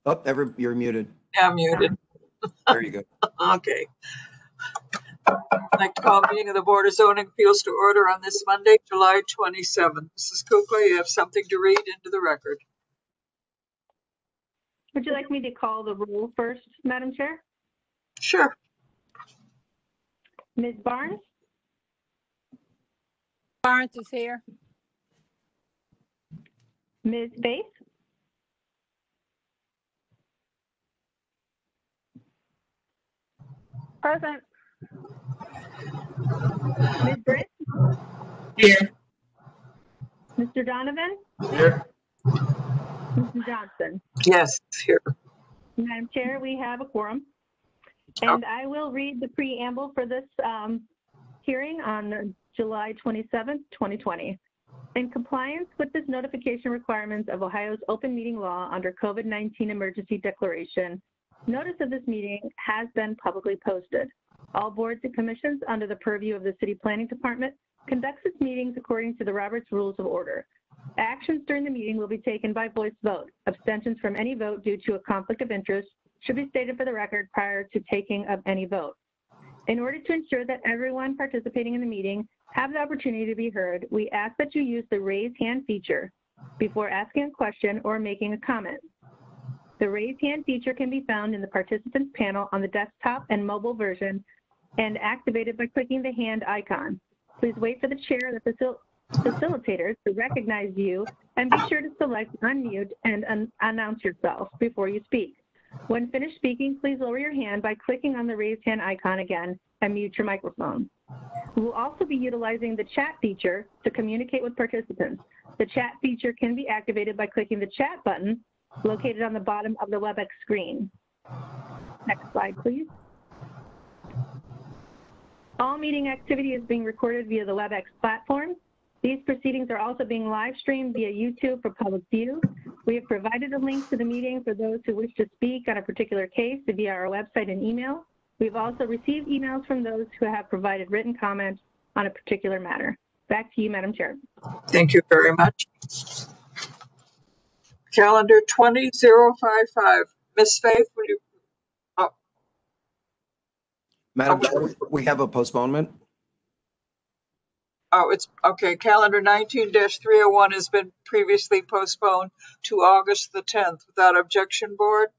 Oh, you're muted. Yeah, I'm muted. There you go. Okay. I'd like to call the meeting of the Board of Zoning Appeals to order on this Monday, July 27th. Mrs. Kukla, you have something to read into the record. Would you like me to call the roll first, Madam Chair? Sure. Ms. Barnes? Barnes is here. Ms. Faith? Present. Ms. Britt? Here. Mr. Donovan? Here. Mrs. Johnson? Yes, here. Madam Chair, we have a quorum. And I will read the preamble for this hearing on July 27th, 2020. In compliance with this notification requirements of Ohio's open meeting law under COVID-19 emergency declaration, notice of this meeting has been publicly posted. All boards and commissions under the purview of the City Planning Department conducts its meetings according to the Roberts Rules of Order. Actions during the meeting will be taken by voice vote. Abstentions from any vote due to a conflict of interest should be stated for the record prior to taking of any vote. In order to ensure that everyone participating in the meeting have the opportunity to be heard, we ask that you use the raise hand feature before asking a question or making a comment. The raise hand feature can be found in the participants panel on the desktop and mobile version and activated by clicking the hand icon. Please wait for the chair of the facilitators to recognize you and be sure to select unmute and announce yourself before you speak. When finished speaking, please lower your hand by clicking on the raise hand icon again and mute your microphone. We will also be utilizing the chat feature to communicate with participants. The chat feature can be activated by clicking the chat button located on the bottom of the WebEx screen. Next slide, please. All meeting activity is being recorded via the WebEx platform. These proceedings are also being live streamed via YouTube for public view. We have provided a link to the meeting for those who wish to speak on a particular case via our website and email. We've also received emails from those who have provided written comments on a particular matter. Back to you, Madam Chair. Thank you very much. Calendar 20055. Ms. Faith, will you? Oh. Madam Chair, we have a postponement. Oh, it's okay. Calendar 19-301 has been previously postponed to August the 10th. Without objection, board?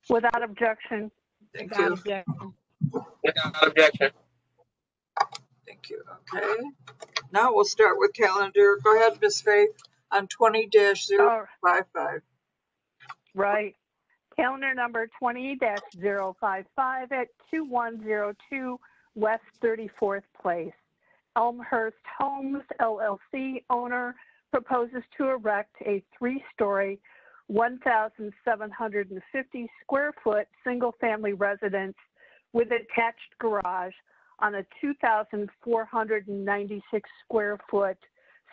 Without objection. Thank you. Without objection. Thank you. Okay. Now we'll start with calendar. Go ahead, Ms. Faith, on 20-055. Right. Calendar number 20-055 at 2102 West 34th Place. Elmhurst Homes LLC owner proposes to erect a 3-story, 1,750 square foot single-family residence with attached garage on a 2,496 square foot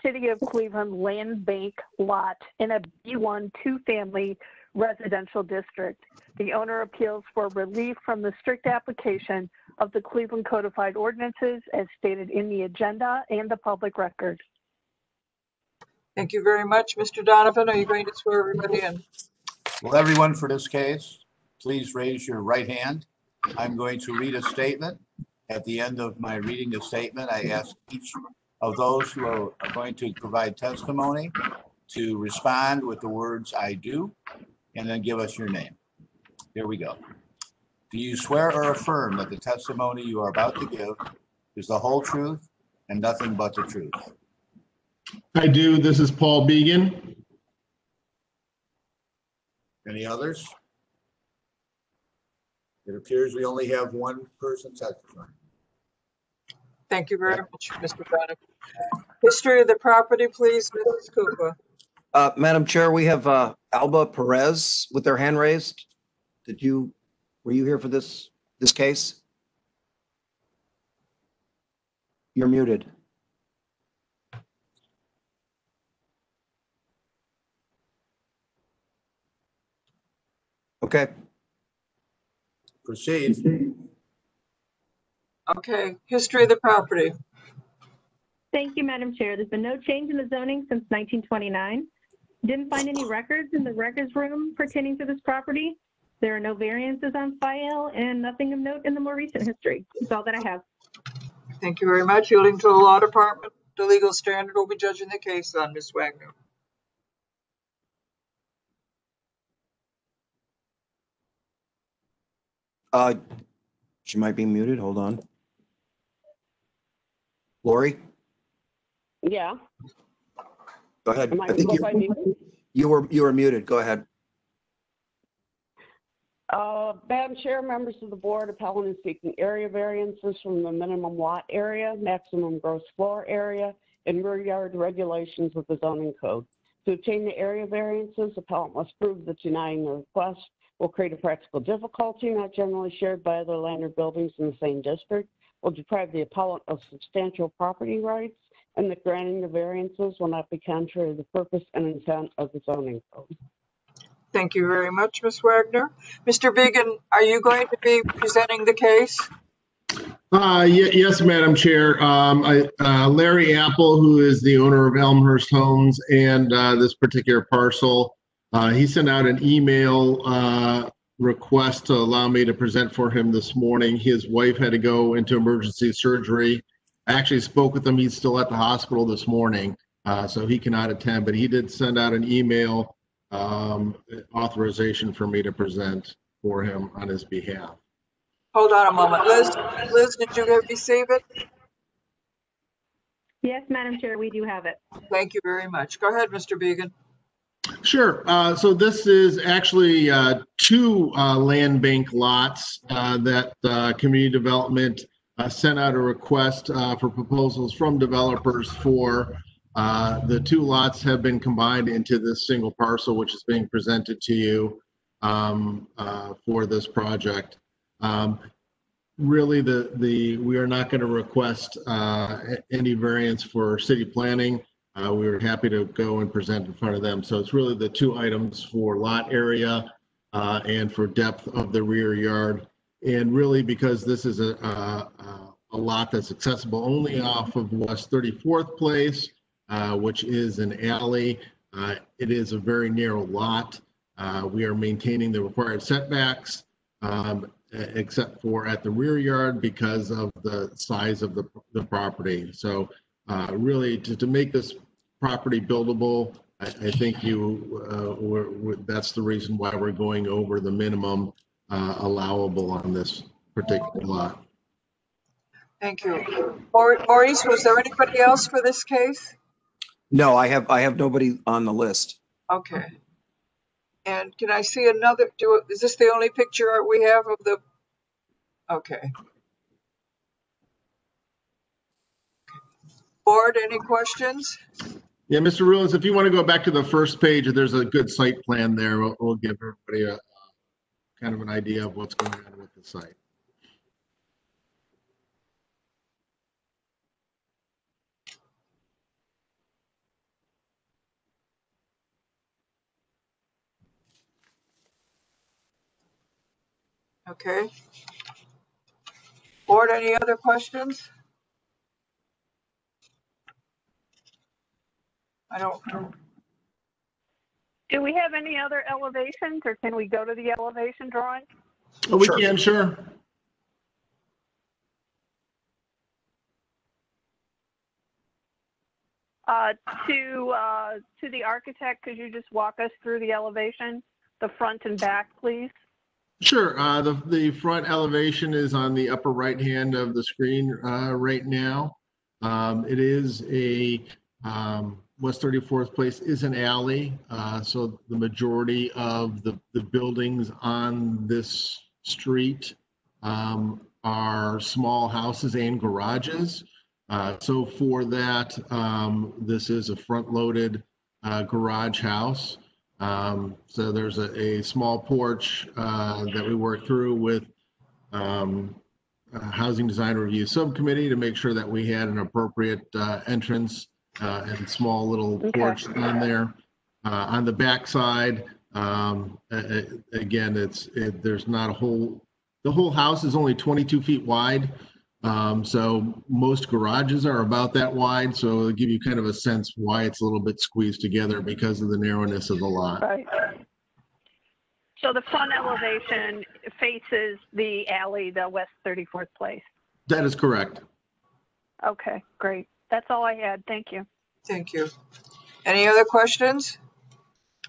City of Cleveland land bank lot in a B1 two-family residential district. The owner appeals for relief from the strict application of the Cleveland Codified Ordinances as stated in the agenda and the public record. Thank you very much. Mr. Donovan, are you going to swear everybody in? Will everyone for this case, please raise your right hand. I'm going to read a statement. At the end of my reading the statement, I ask each of those who are going to provide testimony to respond with the words "I do," and then give us your name. Here we go. Do you swear or affirm that the testimony you are about to give is the whole truth and nothing but the truth? I do. This is Paul Began. Any others? It appears we only have one person testifying. Thank you very much, Mr. Donovan. History of the property, please, Mrs. Kukla. Madam Chair, we have Alba Perez with their hand raised. Were you here for this case? You're muted. Okay. Proceed. Okay, history of the property. Thank you, Madam Chair. There's been no change in the zoning since 1929. Didn't find any records in the records room pertaining to this property. There are no variances on file and nothing of note in the more recent history. That's all that I have. Thank you very much. Yielding to the law department, the legal standard will be judging the case on Ms. Wagner. She might be muted. Hold on. Lori, Yeah. go ahead. Am I I think was I muted? you were muted. Go ahead. Madam Chair, members of the board, appellant is seeking area variances from the minimum lot area, maximum gross floor area, and rear yard regulations of the zoning code. To obtain the area variances, appellant must prove that denying the request will create a practical difficulty not generally shared by other land or buildings in the same district, will deprive the appellant of substantial property rights, and that granting the variances will not be contrary to the purpose and intent of the zoning code. Thank you very much, Ms. Wagner. Mr. Began, are you going to be presenting the case? Yes, Madam Chair. Larry Apple, who is the owner of Elmhurst Homes and this particular parcel, he sent out an email request to allow me to present for him this morning. His wife had to go into emergency surgery. I actually spoke with him. He's still at the hospital this morning, so he cannot attend, but he did send out an email authorization for me to present for him on his behalf. Hold on a moment. Liz, did you receive it? Yes, Madam Chair, we do have it. Thank you very much. Go ahead, Mr. Began. Sure. So this is actually two land bank lots that community development sent out a request for proposals from developers for. The two lots have been combined into this single parcel, which is being presented to you for this project. Really, we are not going to request any variance for city planning. We were happy to go and present in front of them. So it's really the two items for lot area and for depth of the rear yard. And really, because this is a lot that's accessible only off of West 34th Place, which is an alley, it is a very narrow lot. We are maintaining the required setbacks, except for at the rear yard because of the size of the property. So really, to make this property buildable, I think that's the reason why we're going over the minimum allowable on this particular lot. Thank you. Maurice, was there anybody else for this case? No, I have nobody on the list. Okay. And can I see another? Is this the only picture we have of the? Okay. Board, any questions? Yeah, Mr. Ruins, if you want to go back to the first page, there's a good site plan there. We'll give everybody a kind of an idea of what's going on with the site. Okay. Board, any other questions? I don't know. Do we have any other elevations, or can we go to the elevation drawing? Oh, we Sure. can, sure. To the architect, could you just walk us through the elevation, the front and back, please? Sure. The front elevation is on the upper right hand of the screen right now. It is a West 34th Place is an alley, so the majority of the buildings on this street are small houses and garages. So for that, this is a front-loaded garage house. So there's a small porch that we worked through with Housing Design Review Subcommittee to make sure that we had an appropriate entrance and small little porch on there. On the back side, again, there's not a whole, the whole house is only 22 feet wide. So most garages are about that wide, so it'll give you kind of a sense why it's a little bit squeezed together because of the narrowness of the lot. Right. So the front elevation faces the alley, the West 34th Place. That is correct. Okay, great. That's all I had. Thank you. Thank you. Any other questions?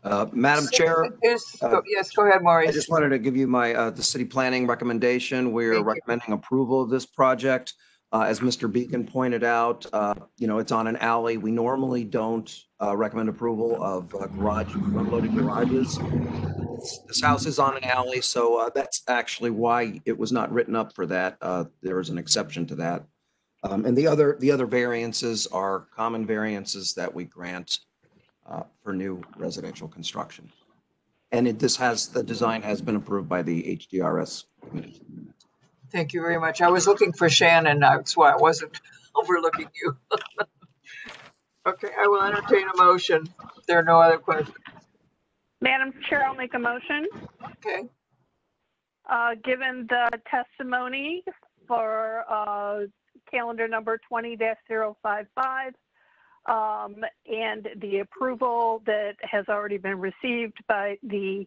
Madam Chair, Yes, go ahead, I Maurice. just wanted to give you my, the city planning recommendation. We're Thank you. recommending approval of this project. As Mr. Beacon pointed out, it's on an alley. We normally don't recommend approval of front-loaded garages. This house is on an alley, so that's actually why it was not written up for that. There is an exception to that. And the other variances are common variances that we grant for new residential construction. And the design has been approved by the HDRS committee. Thank you very much. I was looking for Shannon. That's why I wasn't overlooking you. Okay, I will entertain a motion if there are no other questions. Madam Chair, I'll make a motion. Okay, Given the testimony for calendar number 20-055 and the approval that has already been received by the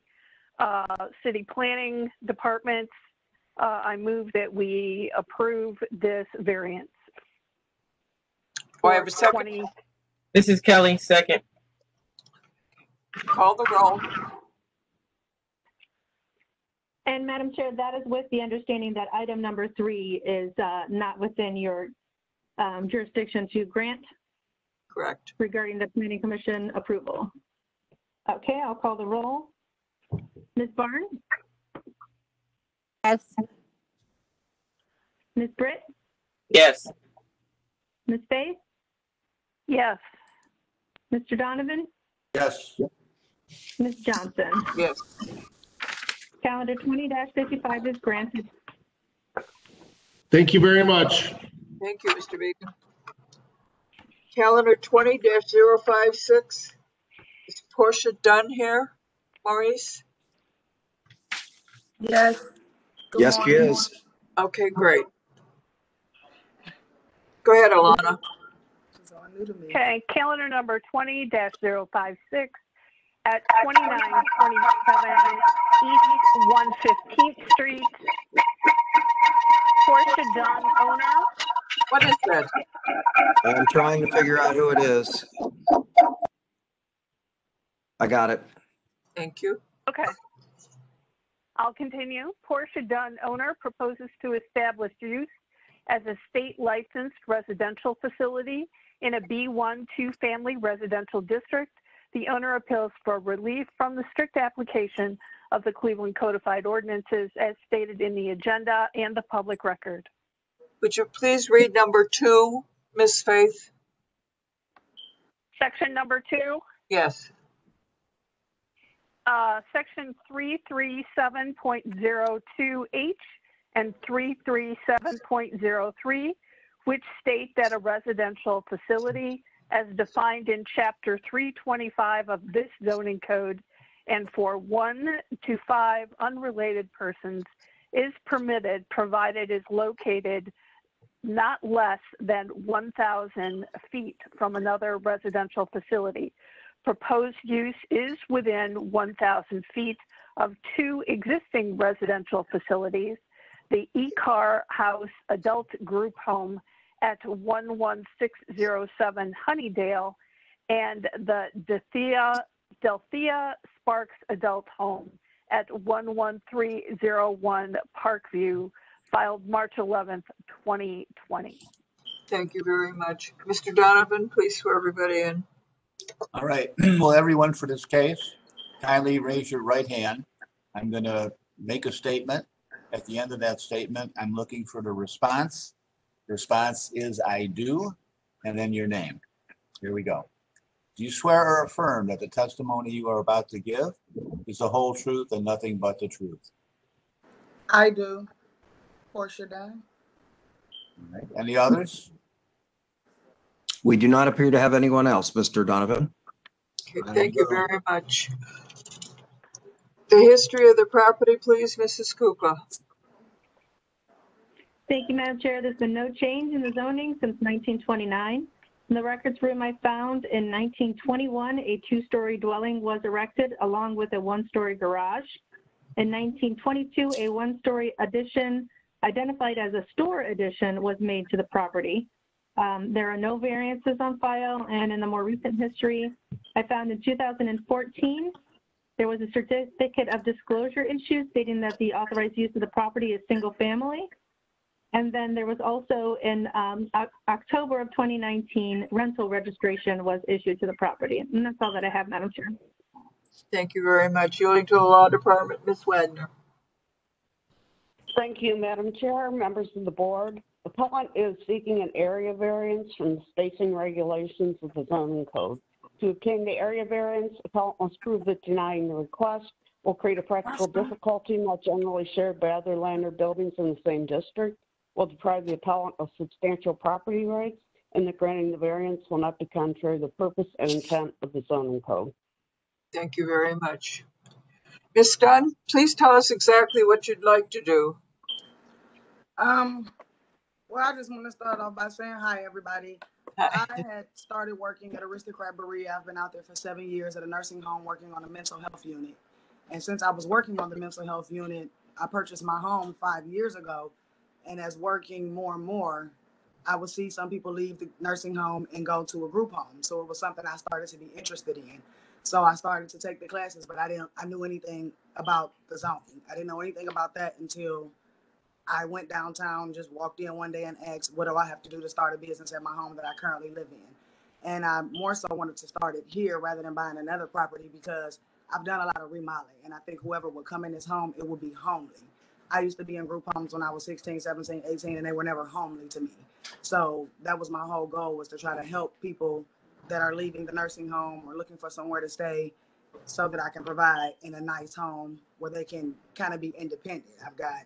city planning department, I move that we approve this variance. do I have a second? This is Kelly, second. Call the roll. And Madam Chair, that is with the understanding that item number 3 is not within your jurisdiction to grant Correct. regarding the Planning Commission approval. Okay, I'll call the roll. Ms. Barnes? Yes. Ms. Britt? Yes. Ms. Faith? Yes. Mr. Donovan? Yes. Ms. Johnson? Yes. Calendar 20-55 is granted. Thank you very much. Thank you, Mr. Beacon. Calendar 20-056. Is Portia done here, Maurice? Yes. Good Yes, she morning. is. Okay, great. Go ahead, Alana. She's all new to me. Okay, calendar number 20-056 at 2927 East 115th Street. Portia Dunn, owner. What is that? I'm trying to figure out who it is. I got it. Thank you. Okay. I'll continue. Portia Dunn, owner, proposes to establish use as a state licensed residential facility in a B1 two-family residential district. The owner appeals for relief from the strict application of the Cleveland Codified Ordinances as stated in the agenda and the public record. Would you please read number 2, Miss Faith? Section number 2. Yes. Section 337.02H and 337.03, which state that a residential facility as defined in Chapter 325 of this zoning code and for 1 to 5 unrelated persons is permitted provided is located not less than 1,000 feet from another residential facility. Proposed use is within 1,000 feet of 2 existing residential facilities, the E-Car House Adult Group Home at 11607 Honeydale and the Delphia Sparks Adult Home at 11301 Parkview, filed March 11th, 2020. Thank you very much. Mr. Donovan, please swear everybody in. All right. Well, everyone for this case, kindly raise your right hand. I'm going to make a statement. At the end of that statement, I'm looking for the response. The response is I do, and then your name. Here we go. Do you swear or affirm that the testimony you are about to give is the whole truth and nothing but the truth? I do. Portia Dunn. All right. Any others? We do not appear to have anyone else, Mr. Donovan. Okay, thank you very much. The history of the property, please, Mrs. Kukla. Thank you, Madam Chair. There's been no change in the zoning since 1929. In the records room I found in 1921, a 2-story dwelling was erected along with a 1-story garage. In 1922, a 1-story addition identified as a store addition was made to the property. There are no variances on file, and in the more recent history, I found in 2014, there was a certificate of disclosure issued stating that the authorized use of the property is single family. And then there was also in October of 2019, rental registration was issued to the property. And that's all that I have, Madam Chair. Thank you very much. Yielding to the Law Department, Ms. Wagner. Thank you, Madam Chair, members of the board. The appellant is seeking an area variance from the spacing regulations of the zoning code. To obtain the area variance, the appellant must prove that denying the request will create a practical difficulty not generally shared by other land or buildings in the same district, will deprive the appellant of substantial property rights, and that granting the variance will not be contrary to the purpose and intent of the zoning code. Thank you very much. Ms. Dunn, please tell us exactly what you'd like to do. Well, I just want to start off by saying hi, everybody. I had started working at Aristocrat Berea. I've been out there for 7 years at a nursing home working on a mental health unit. And since I was working on the mental health unit, I purchased my home 5 years ago. And as working more and more, I would see some people leave the nursing home and go to a group home. So it was something I started to be interested in. So I started to take the classes, but I knew anything about the zoning. I didn't know anything about that until I went downtown, just walked in one day and asked, what do I have to do to start a business at my home that I currently live in? And I more so wanted to start it here rather than buying another property because I've done a lot of remodeling. And I think whoever would come in this home, it would be homely. I used to be in group homes when I was 16, 17, 18, and they were never homely to me. So that was my whole goal, was to try to help people that are leaving the nursing home or looking for somewhere to stay so that I can provide in a nice home where they can kind of be independent. I've got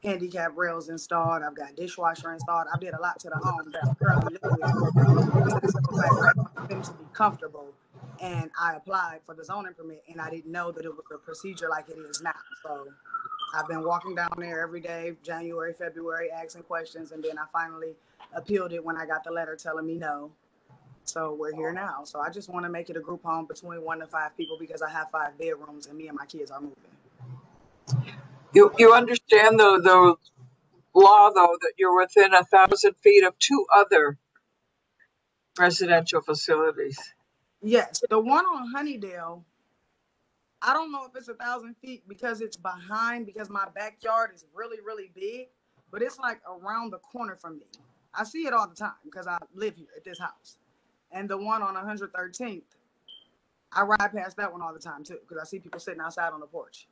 handicap rails installed. I've got dishwasher installed. I did a lot to the home that I'm currently living in for the simple fact that I want them to be comfortable. And I applied for the zoning permit, and I didn't know that it was a procedure like it is now. So I've been walking down there every day, January, February, asking questions, and then I finally appealed it when I got the letter telling me no. So we're here now. So I just want to make it a group home between 1 to 5 people because I have 5 bedrooms and me and my kids are moving. You understand the law, though, that you're within 1,000 feet of 2 other residential facilities. Yes, the one on Honeydale, I don't know if it's 1,000 feet because it's behind, because my backyard is really, really big, but it's like around the corner from me. I see it all the time because I live here at this house. And the one on 113th, I ride past that one all the time too because I see people sitting outside on the porch.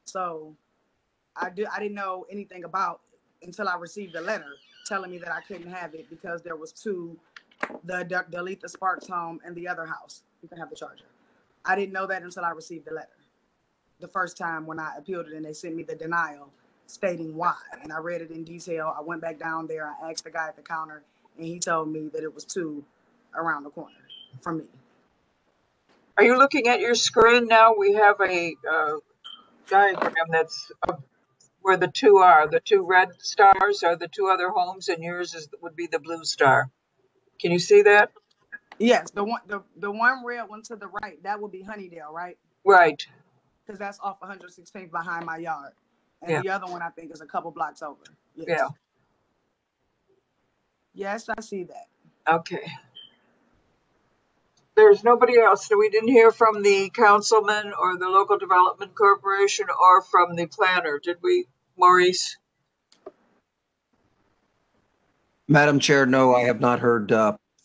So I didn't know anything about it until I received a letter telling me that I couldn't have it because there was 2, the Aletha Sparks home and the other house. You can have the charger. I didn't know that until I received the letter. The first time when I appealed it and they sent me the denial stating why. And I read it in detail. I went back down there. I asked the guy at the counter and he told me that it was 2 around the corner from me. Are you looking at your screen now? We have a diagram that's where the 2 are. The 2 red stars are the 2 other homes, and yours would be the blue star. Can you see that? Yes, the one red one to the right, that would be Honeydale, right? Right. Because that's off 116th behind my yard. And yeah. The other one, I think, is a couple blocks over. Yes. Yeah. Yes, I see that. Okay. There's nobody else. So we didn't hear from the councilman or the local development corporation or from the planner, did we, Maurice? Madam Chair, no, I have not heard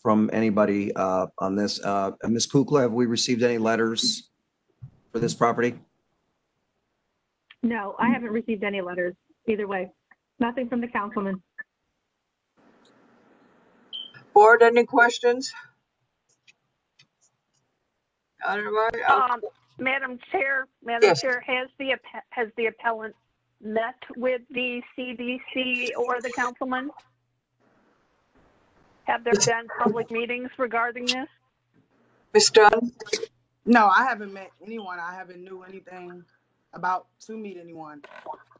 from anybody on this. Ms. Kukla, have we received any letters for this property? No, I haven't received any letters either way. Nothing from the councilman. Board, any questions? Madam Chair, Yes. Chair, has the appellant met with the CDC or the councilman? Have there been public meetings regarding this? Ms. Dunn? No, I haven't met anyone. I haven't knew anything about to meet anyone.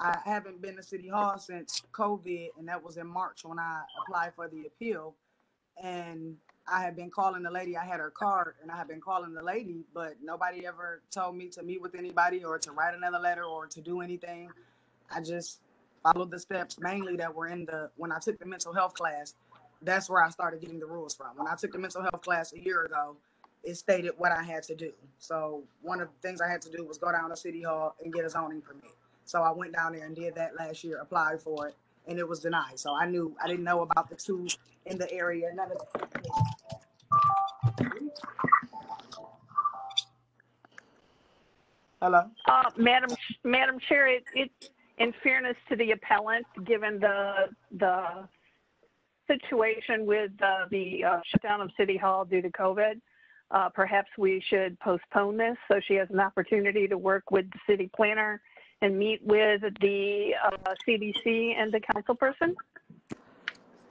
I haven't been to City Hall since COVID, and that was in March when I applied for the appeal. And I had been calling the lady. I had her card, and I had been calling the lady, but nobody ever told me to meet with anybody or to write another letter or to do anything. I just followed the steps mainly that were when I took the mental health class. That's where I started getting the rules from. When I took the mental health class a year ago, it stated what I had to do. So one of the things I had to do was go down to City Hall and get a zoning permit. So I went down there and did that last year, applied for it, and it was denied. So I didn't know about the two in the area. None of Hello? Madam Chair, it's in fairness to the appellant, given the situation with the shutdown of City Hall due to COVID, perhaps we should postpone this so she has an opportunity to work with the city planner and meet with the CDC and the council person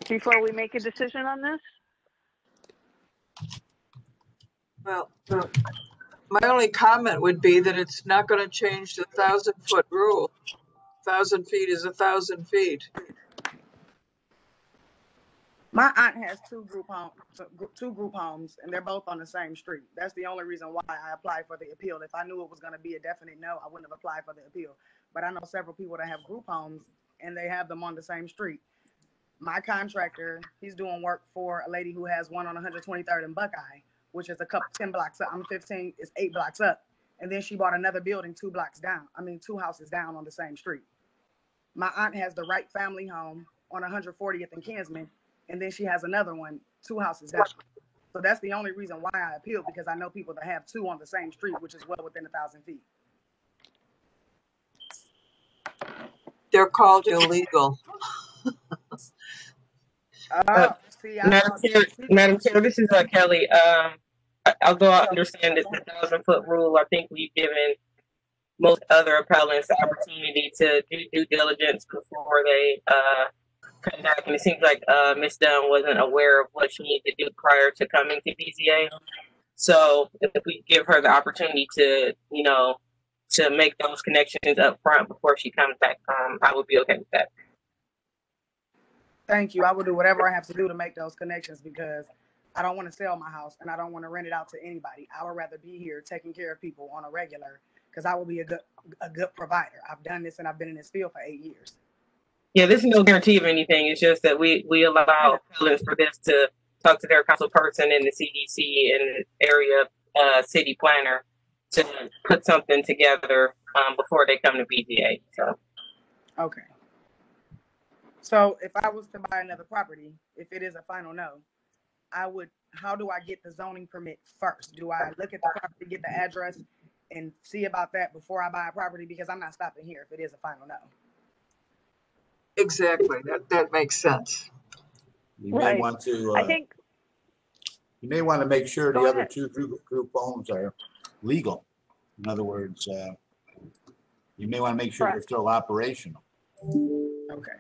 before we make a decision on this? Well, my only comment would be that it's not going to change the 1,000-foot rule. 1,000 feet is 1,000 feet. My aunt has two group homes, and they're both on the same street. That's the only reason why I applied for the appeal. If I knew it was going to be a definite no, I wouldn't have applied for the appeal. But I know several people that have group homes, and they have them on the same street. My contractor, he's doing work for a lady who has one on 123rd and Buckeye, which is 10 blocks up. I'm 15, it's 8 blocks up. And then she bought another building 2 houses down on the same street. My aunt has the Wright family home on 140th and Kinsman, and then she has another one 2 houses down. So that's the only reason why I appealed, because I know people that have 2 on the same street, which is well within 1,000 feet. They're called illegal. Madam Chair, this is Kelly. Although I understand it's the 1,000-foot rule, I think we've given most other appellants the opportunity to do due diligence before they come back. And it seems like Ms. Dunn wasn't aware of what she needed to do prior to coming to BZA. So if we give her the opportunity to, to make those connections up front before she comes back, I would be okay with that. Thank you. I will do whatever I have to do to make those connections, because I don't want to sell my house and I don't want to rent it out to anybody. I would rather be here taking care of people on a regular, because I will be a good provider. I've done this and I've been in this field for 8 years. Yeah, there's no guarantee of anything. It's just that we allow appellants for this to talk to their council person and the CDC and area city planner to put something together before they come to BZA. So. Okay. So if I was to buy another property, if it is a final no, how do I get the zoning permit first? Do I look at the property, get the address, and see about that before I buy a property? Because I'm not stopping here if it is a final no. Exactly. That makes sense. You may want to. I think you may want to make sure the other 2 group homes are legal. In other words, you may want to make sure they're still operational. Okay.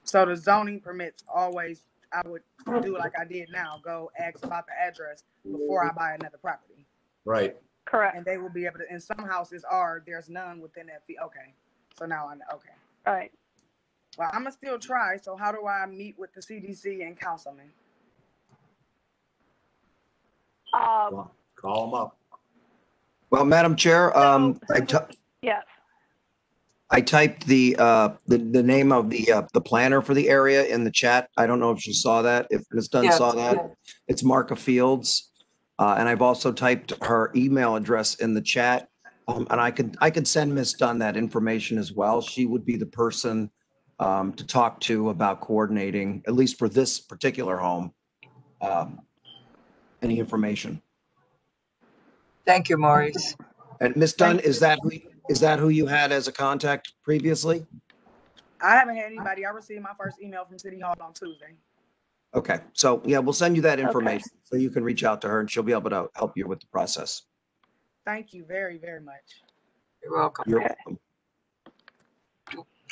So the zoning permits always, I would do like I did now, go ask about the address before I buy another property. Right. Correct. And they will be able to, and some houses there's none within that fee. Okay. So now I know. Okay. All right. Well, I'm going to still try. So how do I meet with the CDC and councilman? Call them up. Well, Madam Chair, yes. I typed the name of the planner for the area in the chat. I don't know if you saw that. If Ms. Dunn saw that, it's Marka Fields, and I've also typed her email address in the chat. And I could send Ms. Dunn that information as well. She would be the person to talk to about coordinating, at least for this particular home, any information. Thank you, Maurice. And Ms. Dunn, is that who you had as a contact previously? I haven't had anybody. I received my first email from City Hall on Tuesday. Okay, so yeah, we'll send you that information so you can reach out to her and she'll be able to help you with the process. Thank you very, very much. You're welcome. You're welcome.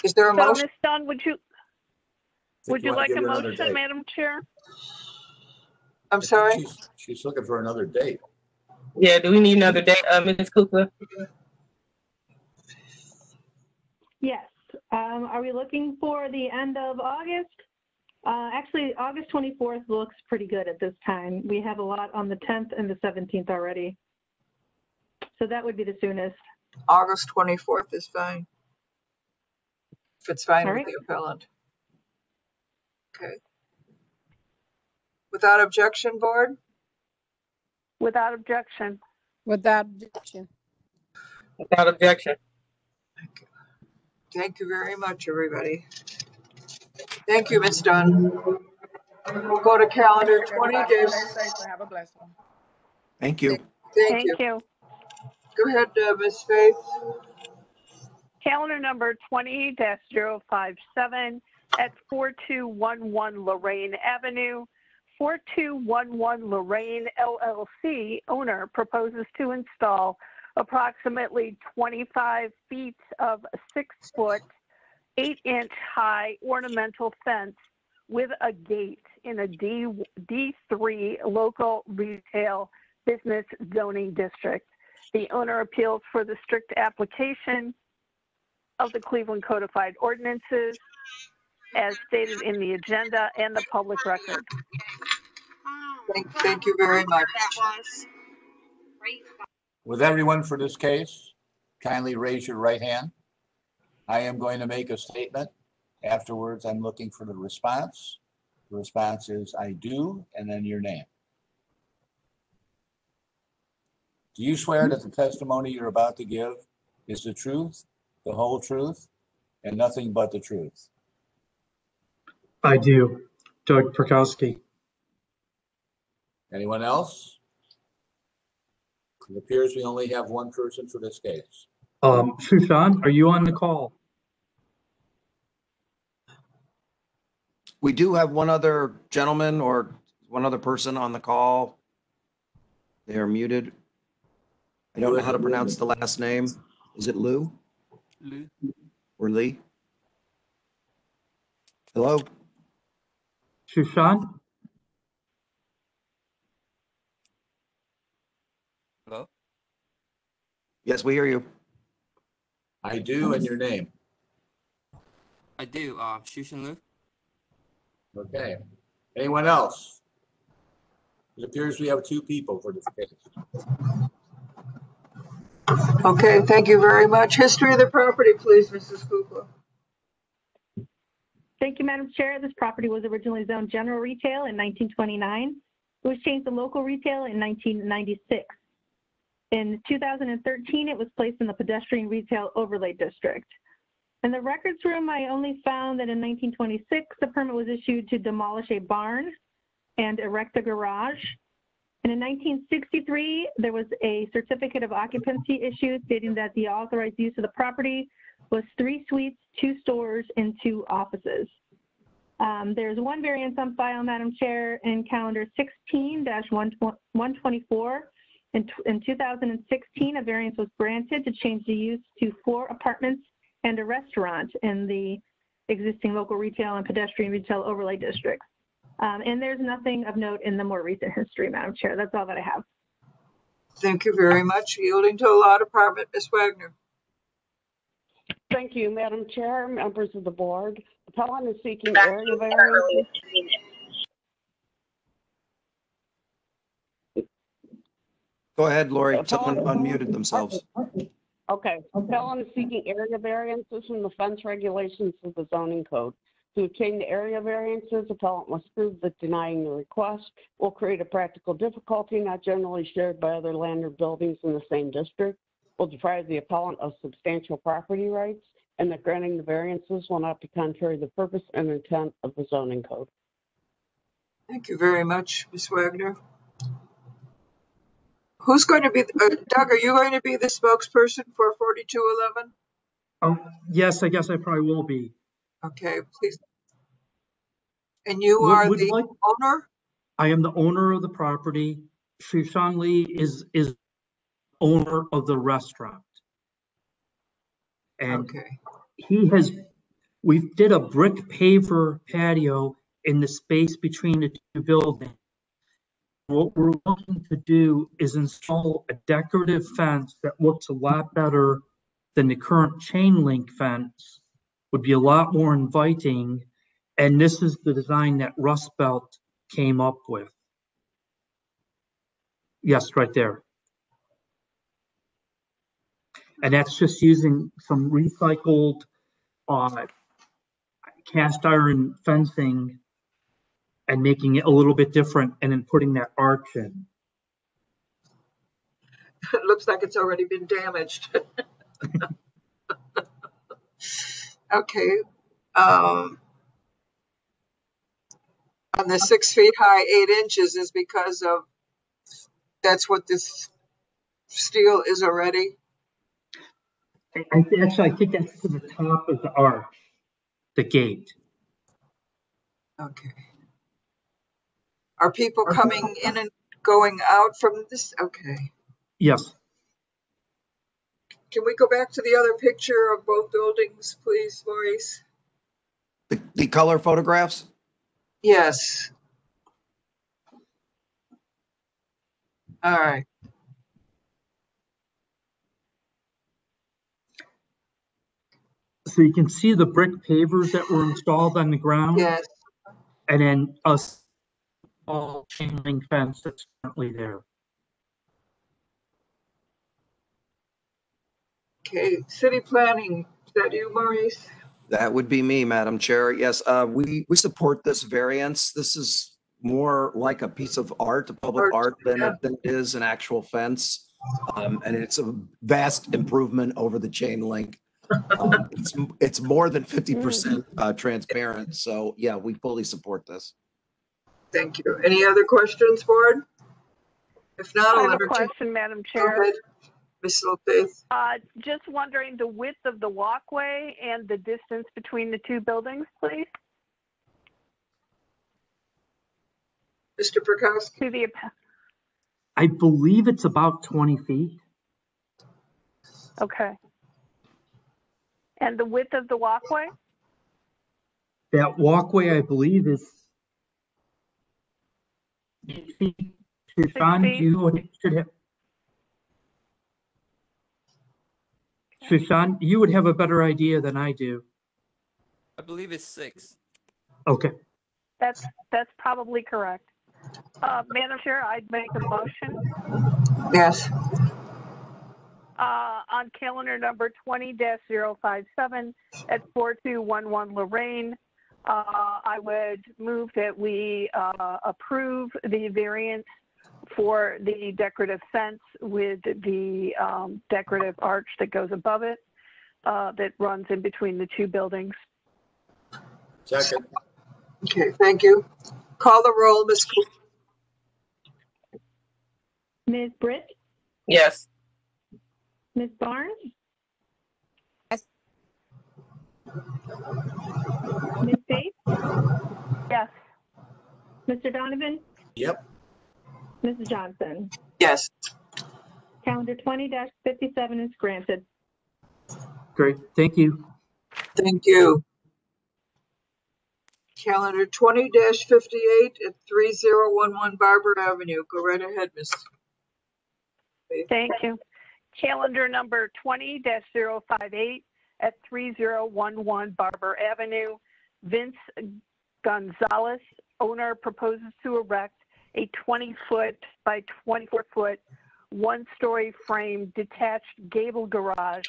Is there a motion? Ms. Dunn, would you like a motion, Madam Chair? I'm sorry? She's looking for another date. Yeah, do we need another date, Ms. Cooper? Yes. Are we looking for the end of August? Actually, August 24th looks pretty good at this time. We have a lot on the 10th and the 17th already. So that would be the soonest. August 24th is fine. If it's fine All with right. the appellant. Okay. Without objection, board? Without objection. Without objection. Without objection. Thank you very much, everybody. Thank you, Ms. Dunn. We'll go to calendar 20 Everybody days. stay safe and have a blessed one. Thank you. Thank you. you. Go ahead, Ms. Faith. Calendar number 20-057 at 4211 Lorraine Avenue. 4211 Lorraine LLC owner proposes to install approximately 25 feet of 6-foot, 8-inch high ornamental fence with a gate in a D3 local retail business zoning district. The owner appeals for the strict application of the Cleveland Codified Ordinances as stated in the agenda and the public record. Thank you very much. With everyone for this case, kindly raise your right hand. I am going to make a statement. Afterwards, I'm looking for the response. The response is I do, and then your name. Do you swear that the testimony you're about to give is the truth, the whole truth, and nothing but the truth? I do. Doug Perkowski. Anyone else? It appears we only have one person for this case. Shushan, are you on the call? We do have one other gentleman or one other person on the call. They are muted. I don't know how to pronounce the last name. Is it Lou? Lou. Or Lee? Hello? Shushan? Hello? Yes, we hear you. I do, and your name. I do. Shushan Lou. Okay. Anyone else? It appears we have two people for this case. Okay, thank you very much. History of the property, please, Mrs. Kukla. Thank you, Madam Chair. This property was originally zoned general retail in 1929. It was changed to local retail in 1996. In 2013, it was placed in the pedestrian retail overlay district. In the records room, I only found that in 1926, the permit was issued to demolish a barn and erect a garage. And in 1963, there was a certificate of occupancy issued stating that the authorized use of the property was 3 suites, 2 stores, and 2 offices. There's one variance on file, Madam Chair, in calendar 16-124. In 2016, a variance was granted to change the use to 4 apartments and a restaurant in the existing local retail and pedestrian retail overlay districts. And there's nothing of note in the more recent history, Madam Chair. That's all that I have. Thank you very much. Yielding to the law department, Ms. Wagner. Thank you, Madam Chair, members of the board. Appellant is seeking area variance. Go ahead, Lori. Someone unmuted themselves. Okay. Appellant is seeking area variances from the fence regulations of the zoning code. To obtain the area variances, appellant must prove that denying the request will create a practical difficulty not generally shared by other land or buildings in the same district, will deprive the appellant of substantial property rights, and that granting the variances will not be contrary to the purpose and intent of the zoning code. Thank you very much, Ms. Wagner. Who's going to be, Doug, are you going to be the spokesperson for 4211? Oh, yes, I guess I probably will be. Okay, please. And you are the owner? I am the owner of the property. Shushan Lee is owner of the restaurant. And okay. We did a brick paver patio in the space between the 2 buildings. What we're looking to do is install a decorative fence that looks a lot better then the current chain link fence would be a lot more inviting. And this is the design that Rust Belt came up with. Yes, right there. And that's just using some recycled cast iron fencing and making it a little bit different and then putting that arch in. It looks like it's already been damaged. Okay. On the 6 feet high, 8 inches is because of, that's what this steel is already. I think that's to the top of the arch, the gate. Okay. Are people coming in and going out from this? Okay. Yes. Can we go back to the other picture of both buildings, please, Maurice? The color photographs? Yes. All right. So you can see the brick pavers that were installed on the ground. Yes. And then a small chain link fence that's currently there. Okay, city planning, is that you, Maurice? That would be me, Madam Chair. Yes, we support this variance. This is more like a piece of art, public art, than it is an actual fence. And it's a vast improvement over the chain link. It's more than 50% transparent. So yeah, we fully support this. Thank you. Any other questions, board? If not, I I'll have a question, Madam Chair. Ms. Lopez. Just wondering the width of the walkway and the distance between the two buildings, please. Mr. Prokowski. I believe it's about 20 feet. Okay. And the width of the walkway? That walkway, I believe, is 8 feet. Shushan, Shushan, you would have a better idea than I do. I believe it's 6. Okay. That's probably correct. Madam Chair, I'd make a motion. Yes. On calendar number 20-057 at 4211 Lorraine, I would move that we approve the variance for the decorative fence with the decorative arch that goes above it that runs in between the two buildings. Second. Okay, thank you. Call the roll, Ms. Ms. Britt? Yes. Ms. Barnes? Yes. Ms. Faith? Yes. Mr. Donovan? Yep. Mrs. Johnson? Yes. Calendar 20-57 is granted. Great, thank you. Thank you. Calendar 20-58 at 3011 Barber Avenue. Go right ahead, Ms. Thank you. Calendar number 20-058 at 3011 Barber Avenue. Vince Gonzalez, owner, proposes to erect a 20-foot by 24-foot, one-story frame detached gable garage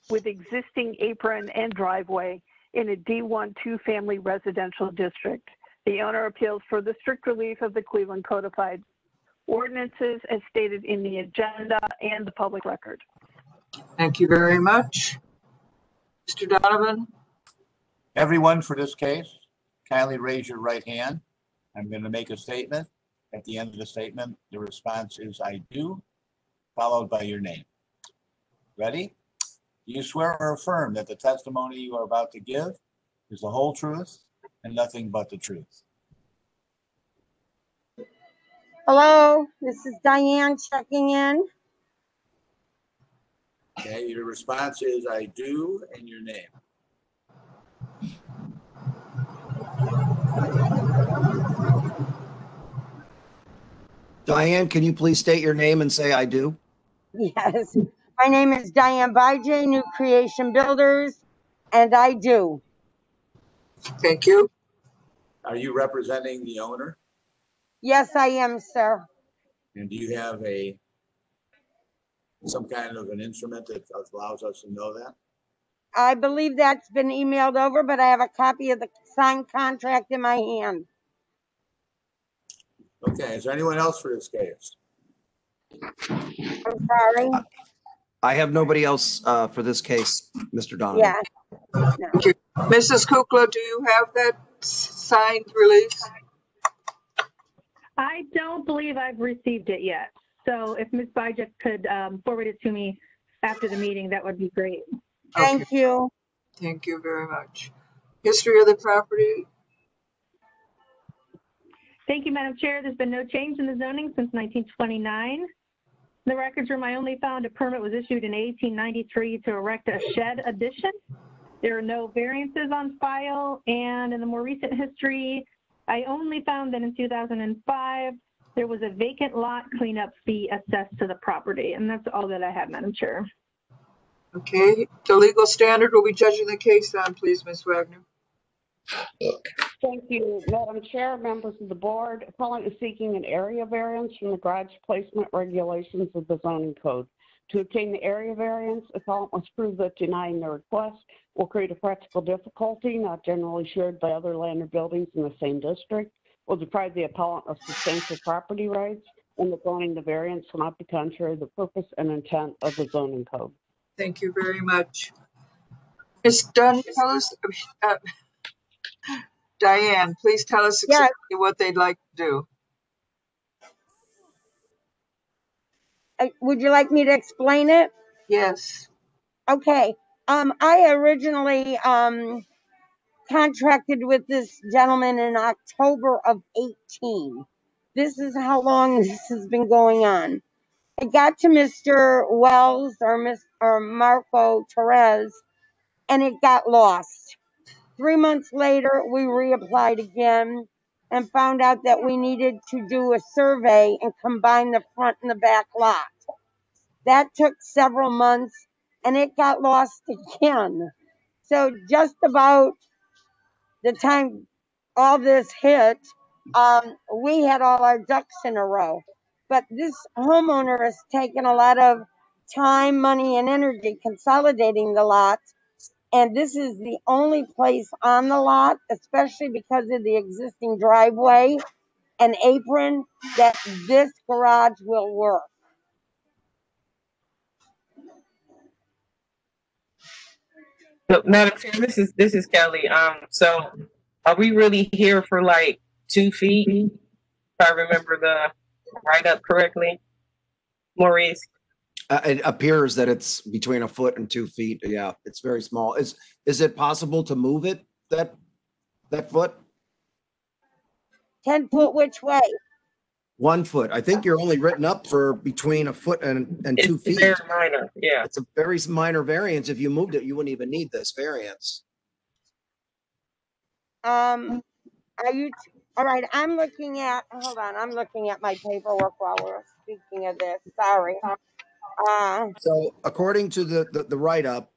with existing apron and driveway in a D1 two-family residential district. The owner appeals for the strict relief of the Cleveland Codified Ordinances as stated in the agenda and the public record. Thank you very much. Mr. Donovan? Everyone for this case, kindly raise your right hand. I'm going to make a statement. At the end of the statement, the response is "I do," followed by your name. Ready? Do you swear or affirm that the testimony you are about to give is the whole truth and nothing but the truth? Hello, this is Diane checking in. Okay, your response is "I do" and your name. Diane, can you please state your name and say "I do"? Yes, My name is Diane Bijay, New Creation Builders, and I do. Thank you. Are you representing the owner? Yes, I am, sir. And do you have some kind of an instrument that allows us to know that? I believe that's been emailed over, but I have a copy of the signed contract in my hand. Okay, is there anyone else for this case? I'm sorry. I have nobody else for this case, Mr. Donovan. Yeah. No. Thank you. Mrs. Kukla, do you have that signed release? I don't believe I've received it yet. So if Ms. Bijak could forward it to me after the meeting, that would be great. Thank you. Thank you very much. History of the property. Thank you, Madam Chair. There's been no change in the zoning since 1929. The records room, I only found a permit was issued in 1893 to erect a shed addition. There are no variances on file, and in the more recent history, I only found that in 2005, there was a vacant lot cleanup fee assessed to the property, and that's all that I have, Madam Chair. Okay, the legal standard will be judging the case on, please, Ms. Wagner. Thank you, Madam Chair, members of the board. Appellant is seeking an area variance from the garage placement regulations of the zoning code. To obtain the area variance, appellant must prove that denying the request will create a practical difficulty not generally shared by other land or buildings in the same district, will deprive the appellant of substantial property rights, and that granting the variance will not be contrary to the purpose and intent of the zoning code. Thank you very much. Ms. Dunn, tell us, Diane, please tell us exactly what they'd like to do. Would you like me to explain it? Yes. Okay. I originally contracted with this gentleman in October of 18. This is how long this has been going on. I got to Mr. Wells or Marco Torres, and it got lost. 3 months later, we reapplied again and found out that we needed to do a survey and combine the front and the back lot. That took several months, and it got lost again. So just about the time all this hit, we had all our ducks in a row. But this homeowner has taken a lot of time, money, and energy consolidating the lot. And this is the only place on the lot, especially because of the existing driveway and apron, that this garage will work. So, Madam Chair, this is Kelly. So are we really here for like 2 feet? If I remember the write-up correctly, Maurice? It appears that it's between 1 foot and 2 feet. Yeah, it's very small. Is it possible to move it that foot? 10 foot which way? 1 foot. I think you're only written up for between 1 foot and 2 feet. It's very minor, yeah. It's a very minor variance. If you moved it, you wouldn't even need this variance. Are you, all right, I'm looking at my paperwork while we're speaking of this. Sorry. So according to the write-up,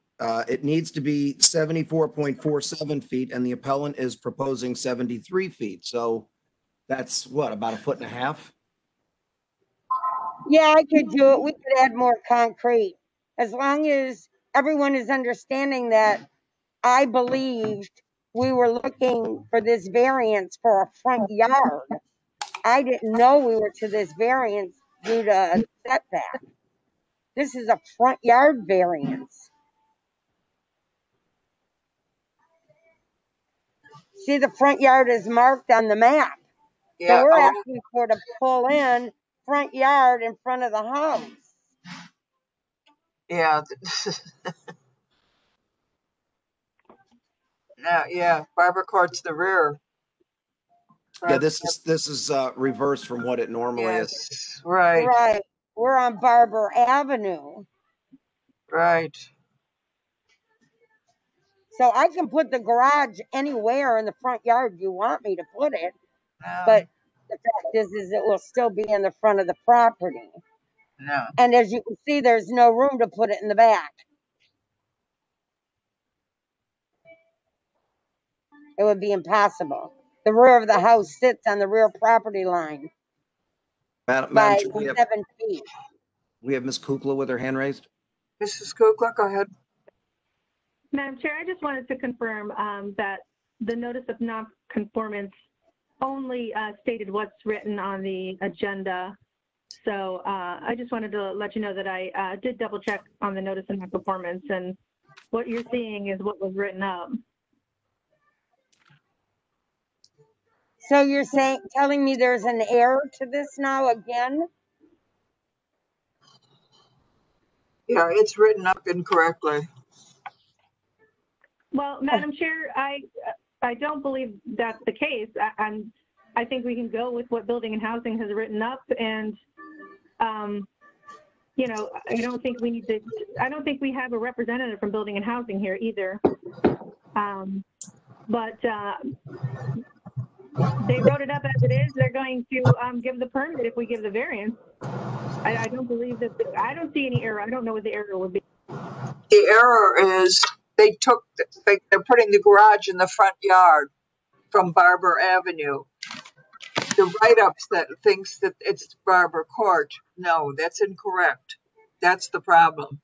it needs to be 74.47 feet, and the appellant is proposing 73 feet. So that's what, about 1.5 feet? Yeah, I could do it. We could add more concrete. As long as everyone is understanding that I believed we were looking for this variance for a front yard. I didn't know we were to this variance due to a setback. This is a front yard variance. See, the front yard is marked on the map. Yeah. So we're asking for to pull in front yard in front of the house. Yeah. Yeah, Barber Court's the rear. Yeah, this is reversed from what it normally is. Right. Right. We're on Barber Avenue. Right. So I can put the garage anywhere in the front yard you want me to put it. But the fact is it will still be in the front of the property. No. And as you can see, there's no room to put it in the back. It would be impossible. The rear of the house sits on the rear property line Madam by Chair, 7 feet. we have Ms. Kukla with her hand raised. Mrs. Kukla, go ahead. Madam Chair, I just wanted to confirm that the notice of non-conformance only stated what's written on the agenda. So I just wanted to let you know that I did double check on the notice of non-conformance, and what you're seeing is what was written up. So you're telling me there's an error to this now again? Yeah, it's written up incorrectly. Well, Madam Chair, I don't believe that's the case. I think we can go with what Building and Housing has written up, and you know, I don't think we need to. I don't think we have a representative from Building and Housing here either. But they wrote it up as it is. They're going to give the permit if we give the variance. I don't believe that. I don't see any error. I don't know what the error would be. The error is they're putting the garage in the front yard from Barber Avenue. The write-ups that thinks that it's Barber Court. No, that's incorrect. That's the problem.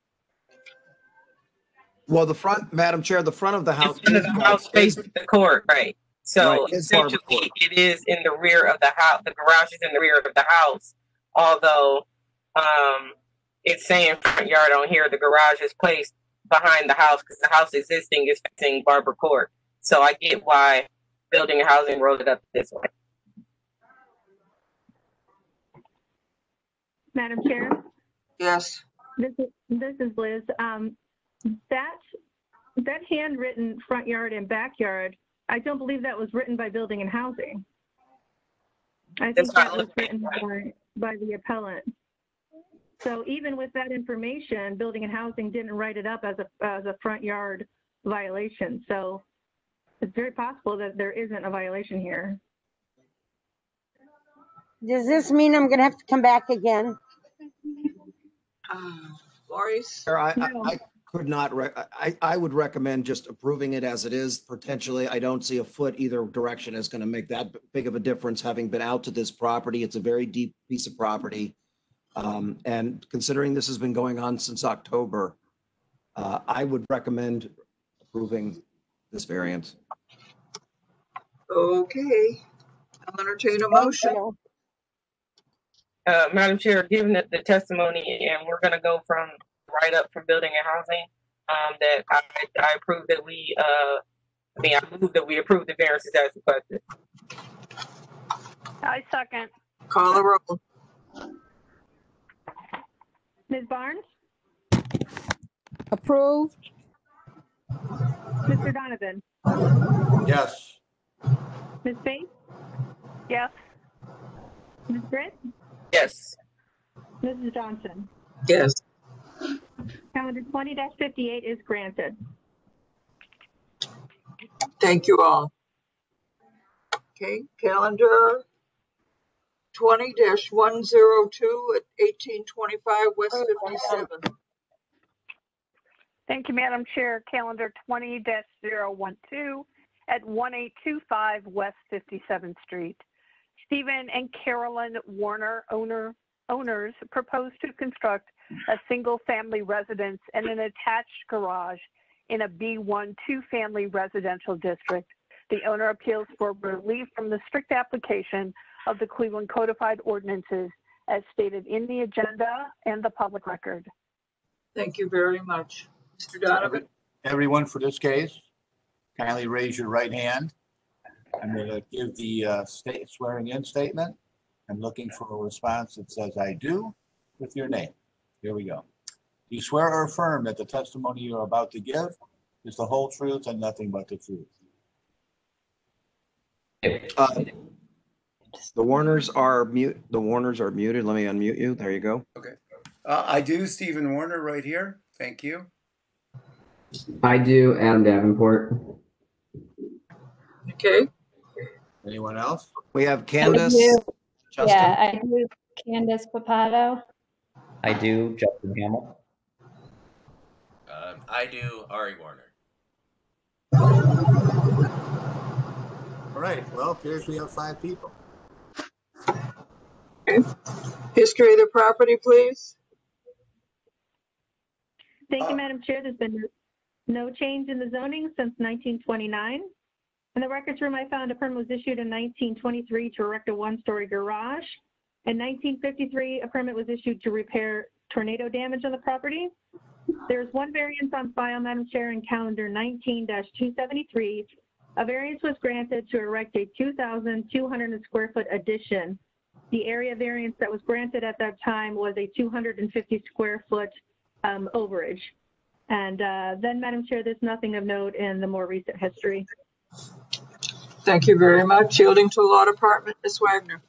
Well, the front, Madam Chair, the front of the house. The house faces the court, right? So Right, it's Barber essentially, Court. it is in the rear of the house. The garage is in the rear of the house, although it's saying front yard on here. The garage is placed behind the house because the house existing is facing Barber Court. So I get why Building and Housing wrote it up this way. Madam Chair? Yes. This is Liz. That handwritten front yard and backyard, I don't believe that was written by Building and Housing. I think that was written by the appellant. So even with that information, Building and Housing didn't write it up as a front yard violation. So it's very possible that there isn't a violation here. Does this mean I'm going to have to come back again? Maurice? I could not, I would recommend just approving it as it is. Potentially, I don't see a foot either direction is going to make that big of a difference. Having been out to this property, it's a very deep piece of property. And considering this has been going on since October, I would recommend approving this variance. Okay. I'll entertain a motion. Madam Chair, given the testimony, and we're going to go from right up from Building and Housing, that I approve that I move that we approve the variances as requested. I second. Call the roll. Ms. Barnes? Approved. Mr. Donovan? Yes. Ms. Bates? Yes. Ms. Britt? Yes. Mrs. Johnson? Yes. Calendar 20-58 is granted. Thank you all. Okay, calendar 20-102 at 1825 West 57th. Thank you, Madam Chair. Calendar 20-012 at 1825 West 57th Street. Stephen and Carolyn Warner, owners, propose to construct a single-family residence and an attached garage in a B1 two-family residential district. The owner appeals for relief from the strict application of the Cleveland Codified Ordinances as stated in the agenda and the public record. Thank you very much. Mr. Donovan? Everyone for this case, kindly raise your right hand. I'm going to give the swearing in statement. I'm looking for a response that says I do with your name. Here we go. Do you swear or affirm that the testimony you're about to give is the whole truth and nothing but the truth? The Warners are mute. The Warners are muted. Let me unmute you. There you go. Okay. I do, Stephen Warner, right here. Thank you. I do, Adam Davenport. Okay. Anyone else? We have Candace. Yeah, I do, Candace Papato. I do. Justin Hamill. I do. Ari Warner. All right, well, appears we have 5 people. Okay. History of the property, please. Thank you, Madam Chair. There's been no change in the zoning since 1929. In the records room, I found a permit was issued in 1923 to erect a one-story garage. In 1953, a permit was issued to repair tornado damage on the property. There's one variance on file, Madam Chair, in calendar 19-273. A variance was granted to erect a 2,200 square foot addition. The area variance that was granted at that time was a 250 square foot overage. And then, Madam Chair, there's nothing of note in the more recent history. Thank you very much. Yielding to the Law Department, Ms. Wagner.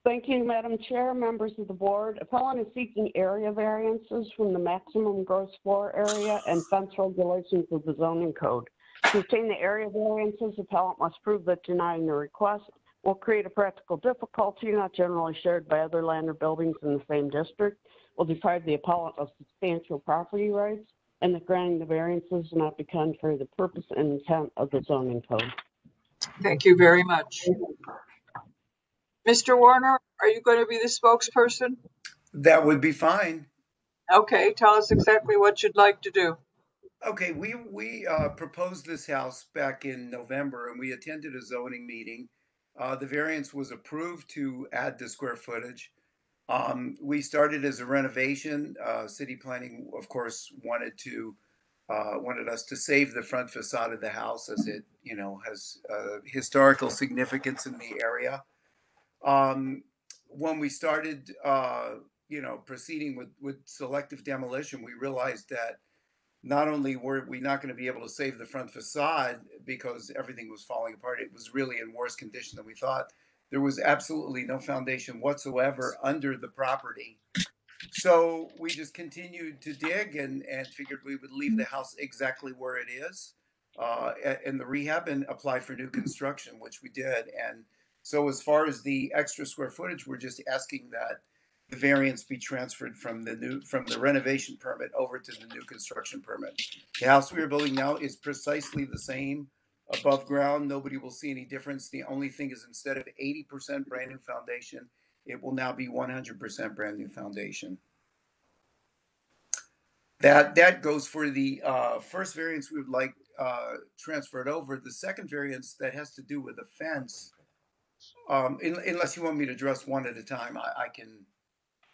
Thank you, Madam Chair, members of the board. Appellant is seeking area variances from the maximum gross floor area and fence regulations of the zoning code. To obtain the area variances, appellant must prove that denying the request will create a practical difficulty not generally shared by other land or buildings in the same district, will deprive the appellant of substantial property rights, and that granting the variances will not be contrary to the purpose and intent of the zoning code. Thank you very much. Mr. Warner, are you going to be the spokesperson? That would be fine. Okay, tell us exactly what you'd like to do. Okay, we proposed this house back in November, and we attended a zoning meeting. The variance was approved to add the square footage. We started as a renovation. City planning, of course, wanted us to save the front facade of the house, as it, has historical significance in the area. When we started, proceeding with selective demolition, we realized that not only were we not going to be able to save the front facade because everything was falling apart, it was really in worse condition than we thought. There was absolutely no foundation whatsoever under the property. So we just continued to dig and figured we would leave the house exactly where it is in the rehab and apply for new construction, which we did. And so as far as the extra square footage, we're just asking that the variance be transferred from the renovation permit over to the new construction permit. The house we are building now is precisely the same above ground. Nobody will see any difference. The only thing is, instead of 80% brand new foundation, it will now be 100% brand new foundation. That goes for the first variance we would like transferred over. The second variance that has to do with the fence, unless you want me to address one at a time, I can,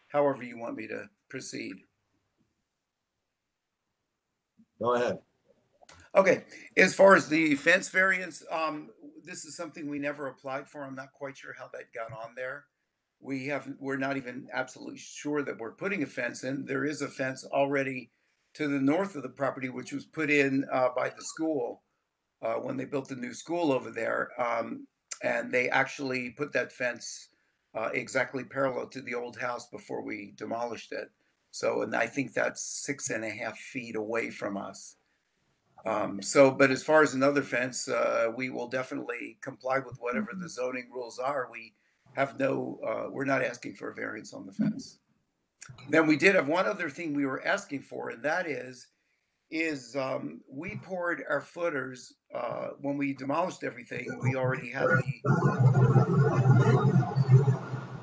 however you want me to proceed. Go ahead. Okay, as far as the fence variance, this is something we never applied for. I'm not quite sure how that got on there. We're not even absolutely sure that we're putting a fence in. There is a fence already to the north of the property, which was put in by the school when they built the new school over there. And they actually put that fence exactly parallel to the old house before we demolished it. So, and I think that's 6.5 feet away from us. But as far as another fence, we will definitely comply with whatever the zoning rules are. We have we're not asking for a variance on the fence. Then we did have one other thing we were asking for, and that is we poured our footers, when we demolished everything, we already had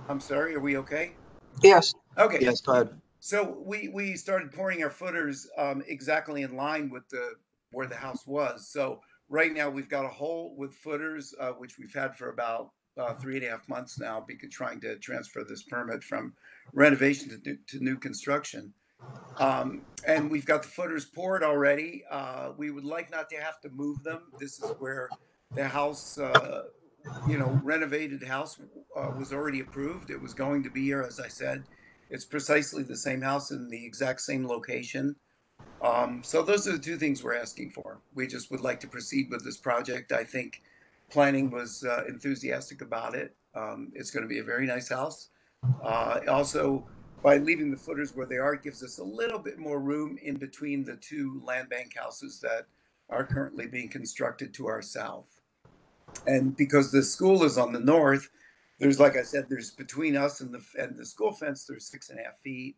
I'm sorry, are we okay? Yes. Okay. Yes, go ahead. So we started pouring our footers exactly in line with where the house was. So right now we've got a hole with footers, which we've had for about 3.5 months now, because trying to transfer this permit from renovation to new construction. And we've got the footers poured already. We would like not to have to move them. This is where the house, renovated house was already approved. It was going to be here, as I said. It's precisely the same house in the exact same location. So those are the two things we're asking for. We just would like to proceed with this project. I think planning was enthusiastic about it. It's going to be a very nice house. Also, by leaving the footers where they are, it gives us a little bit more room in between the two land bank houses that are currently being constructed to our south. And because the school is on the north, there's, like I said, there's between us and the school fence, there's 6.5 feet.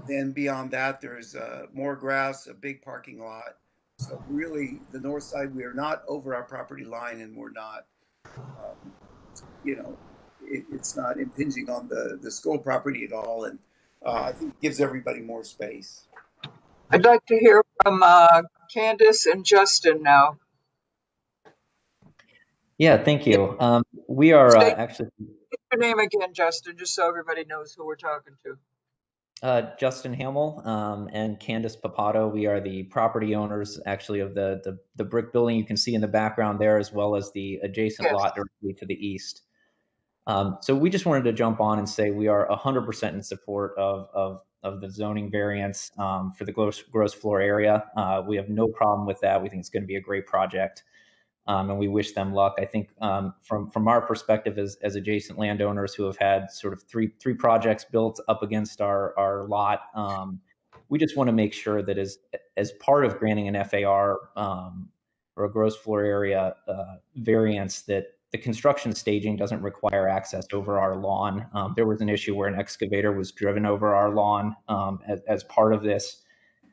Then beyond that, there's more grass, a big parking lot. So really, the north side, we are not over our property line, and we're not, you know, it's not impinging on the school property at all. And I think it gives everybody more space. I'd like to hear from Candace and Justin now. Yeah, thank you. We are actually. State your name again, Justin, just so everybody knows who we're talking to. Justin Hamill and Candace Papato. We are the property owners, actually, of the brick building you can see in the background there, as well as the adjacent lot directly to the east. So we just wanted to jump on and say we are 100% in support of the zoning variance for the gross floor area. We have no problem with that. We think it's going to be a great project. And we wish them luck. I think from our perspective as adjacent landowners who have had sort of three projects built up against our lot, we just want to make sure that as part of granting an FAR or a gross floor area variance, that the construction staging doesn't require access over our lawn. There was an issue where an excavator was driven over our lawn as part of this.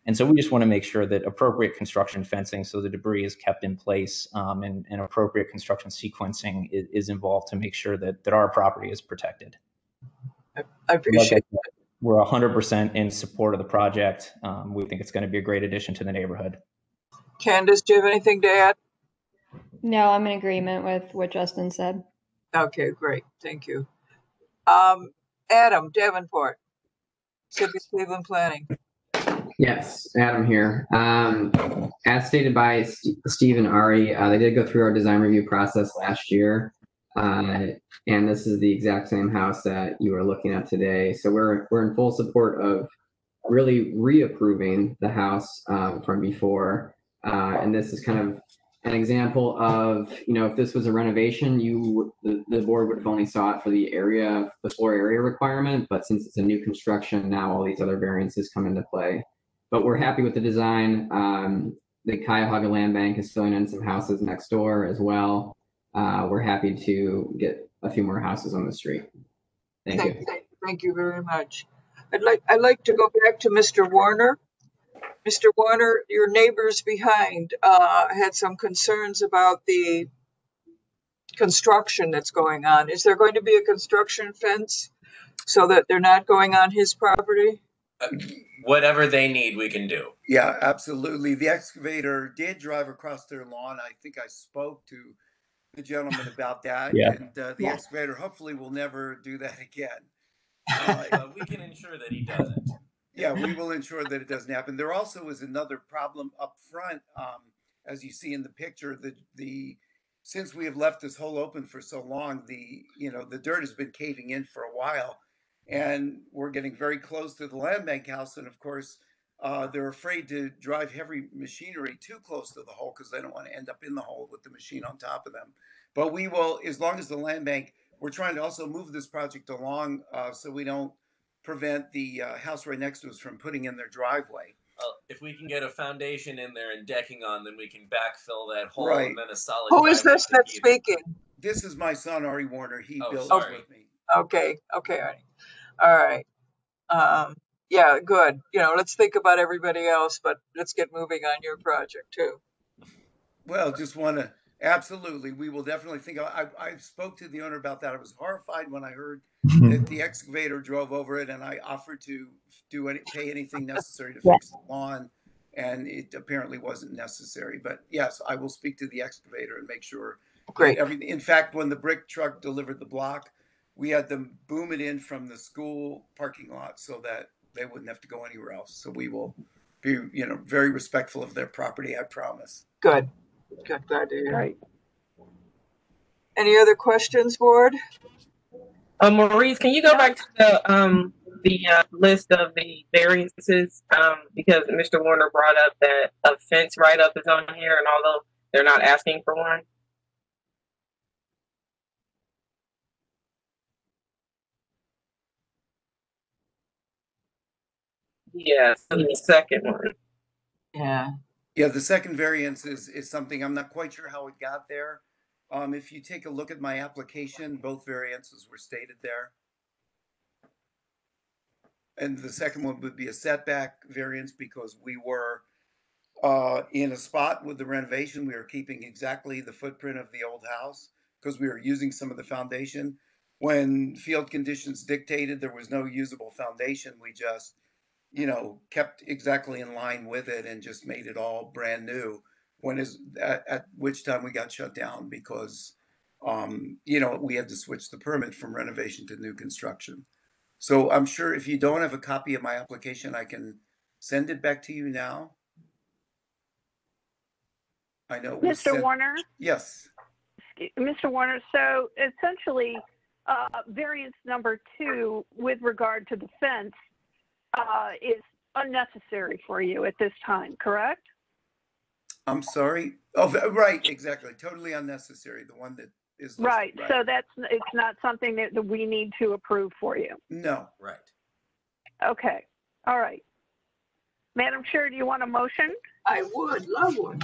And so we just want to make sure that appropriate construction fencing, so the debris is kept in place, and appropriate construction sequencing is involved to make sure that our property is protected. I appreciate that. We're 100% in support of the project. We think it's going to be a great addition to the neighborhood. Candace, do you have anything to add? No, I'm in agreement with what Justin said. Okay, great. Thank you. Adam Davenport, City of Cleveland Planning. Yes, Adam here. As stated by Steve and Ari, they did go through our design review process last year. And this is the exact same house that you are looking at today. So we're in full support of really reapproving the house from before. And this is kind of an example of, if this was a renovation, the board would have only saw it for the floor area requirement. But since it's a new construction, now all these other variances come into play. But we're happy with the design. The Cuyahoga Land Bank is filling in some houses next door as well. We're happy to get a few more houses on the street. Thank you. Thank you very much. I'd like to go back to Mr. Warner. Mr. Warner, your neighbors behind had some concerns about the construction that's going on. Is there going to be a construction fence so that they're not going on his property? Whatever they need, we can do. Yeah, absolutely. The excavator did drive across their lawn. I think I spoke to the gentleman about that. Yeah. And the excavator hopefully will never do that again. We can ensure that he doesn't. Yeah, we will ensure that it doesn't happen. There also is another problem up front, as you see in the picture. Since we have left this hole open for so long, the dirt has been caving in for a while, and we're getting very close to the land bank house. And of course, they're afraid to drive heavy machinery too close to the hole because they don't want to end up in the hole with the machine on top of them. But we will, as long as the land bank, we're trying to also move this project along so we don't prevent the house right next to us from putting in their driveway. If we can get a foundation in there and decking on, then we can backfill that hole and then a solid. Who is this that's speaking? This is my son, Ari Warner. He built this with me. Okay, Ari. All right. Yeah, good. Let's think about everybody else, but let's get moving on your project too. Well, just want to, absolutely. We will definitely think. I spoke to the owner about that. I was horrified when I heard that the excavator drove over it, and I offered to pay anything necessary to fix the lawn, and it apparently wasn't necessary. But yes, I will speak to the excavator and make sure. Great. Everything. In fact, when the brick truck delivered the block, we had them boom it in from the school parking lot so that they wouldn't have to go anywhere else. So we will be, very respectful of their property. I promise. Good. Glad to hear. Right. Any other questions, board? Maurice, can you go back to the list of the variances? Because Mr. Warner brought up that a fence write-up is on here, and although they're not asking for one. Yes, the second one. Yeah. Yeah, the second variance is something I'm not quite sure how it got there. If you take a look at my application, both variances were stated there. And the second one would be a setback variance because we were in a spot with the renovation. We were keeping exactly the footprint of the old house because we were using some of the foundation. When field conditions dictated there was no usable foundation, we just, kept exactly in line with it and just made it all brand new. At which time we got shut down because, we had to switch the permit from renovation to new construction. So I'm sure if you don't have a copy of my application, I can send it back to you now. I know. Mr. Warner? Yes. Mr. Warner, so essentially, variance number 2 with regard to the fence is unnecessary for you at this time, correct? I'm sorry. Oh, right. Exactly. Totally unnecessary. The one that is listed, right. So it's not something that we need to approve for you. No. Right. Okay. All right. Madam Chair, do you want a motion? I would, love one.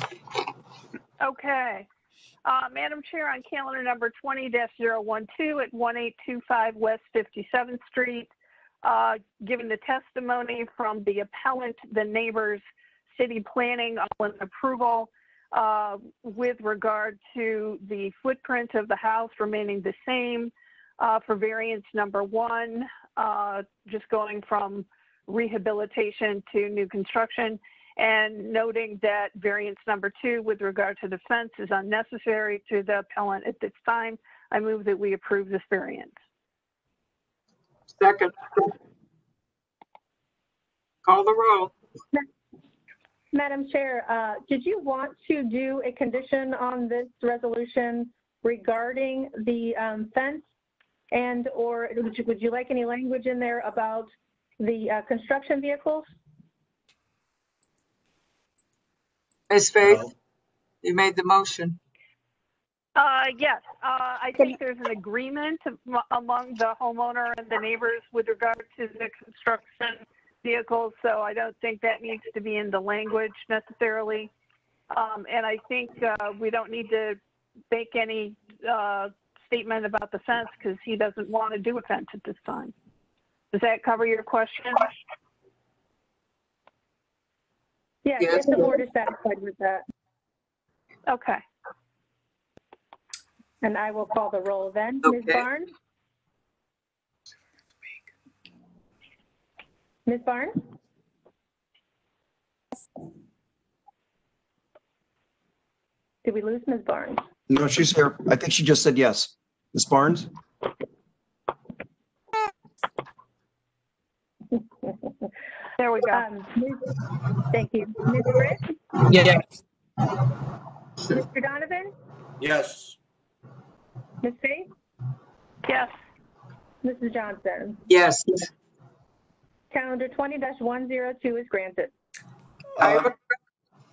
Okay. Madam Chair, on calendar number 20-012 at 1825 West 57th Street, given the testimony from the appellant, the neighbors, city planning, all in approval with regard to the footprint of the house remaining the same for variance number 1, just going from rehabilitation to new construction, and noting that variance number 2 with regard to the fence is unnecessary to the appellant at this time. I move that we approve this variance. Second. Call the roll. Madam Chair, did you want to do a condition on this resolution regarding the fence, and or would you like any language in there about the construction vehicles? Ms. Faith, you made the motion. Yes, I think there's an agreement among the homeowner and the neighbors with regard to the construction vehicles, so I don't think that needs to be in the language necessarily. And I think we don't need to make any statement about the fence because he doesn't want to do a fence at this time. Does that cover your question? Yes, if the board is satisfied with that. Okay. And I will call the roll then. Okay. Ms. Barnes? Ms. Barnes? Did we lose Ms. Barnes? No, she's here. I think she just said yes. Ms. Barnes? There we go. Thank you. Ms. Britt? Yes. Mr. Donovan? Yes. Ms. Faith? Yes. Mrs. Johnson? Yes. Calendar 20-102 is granted. I have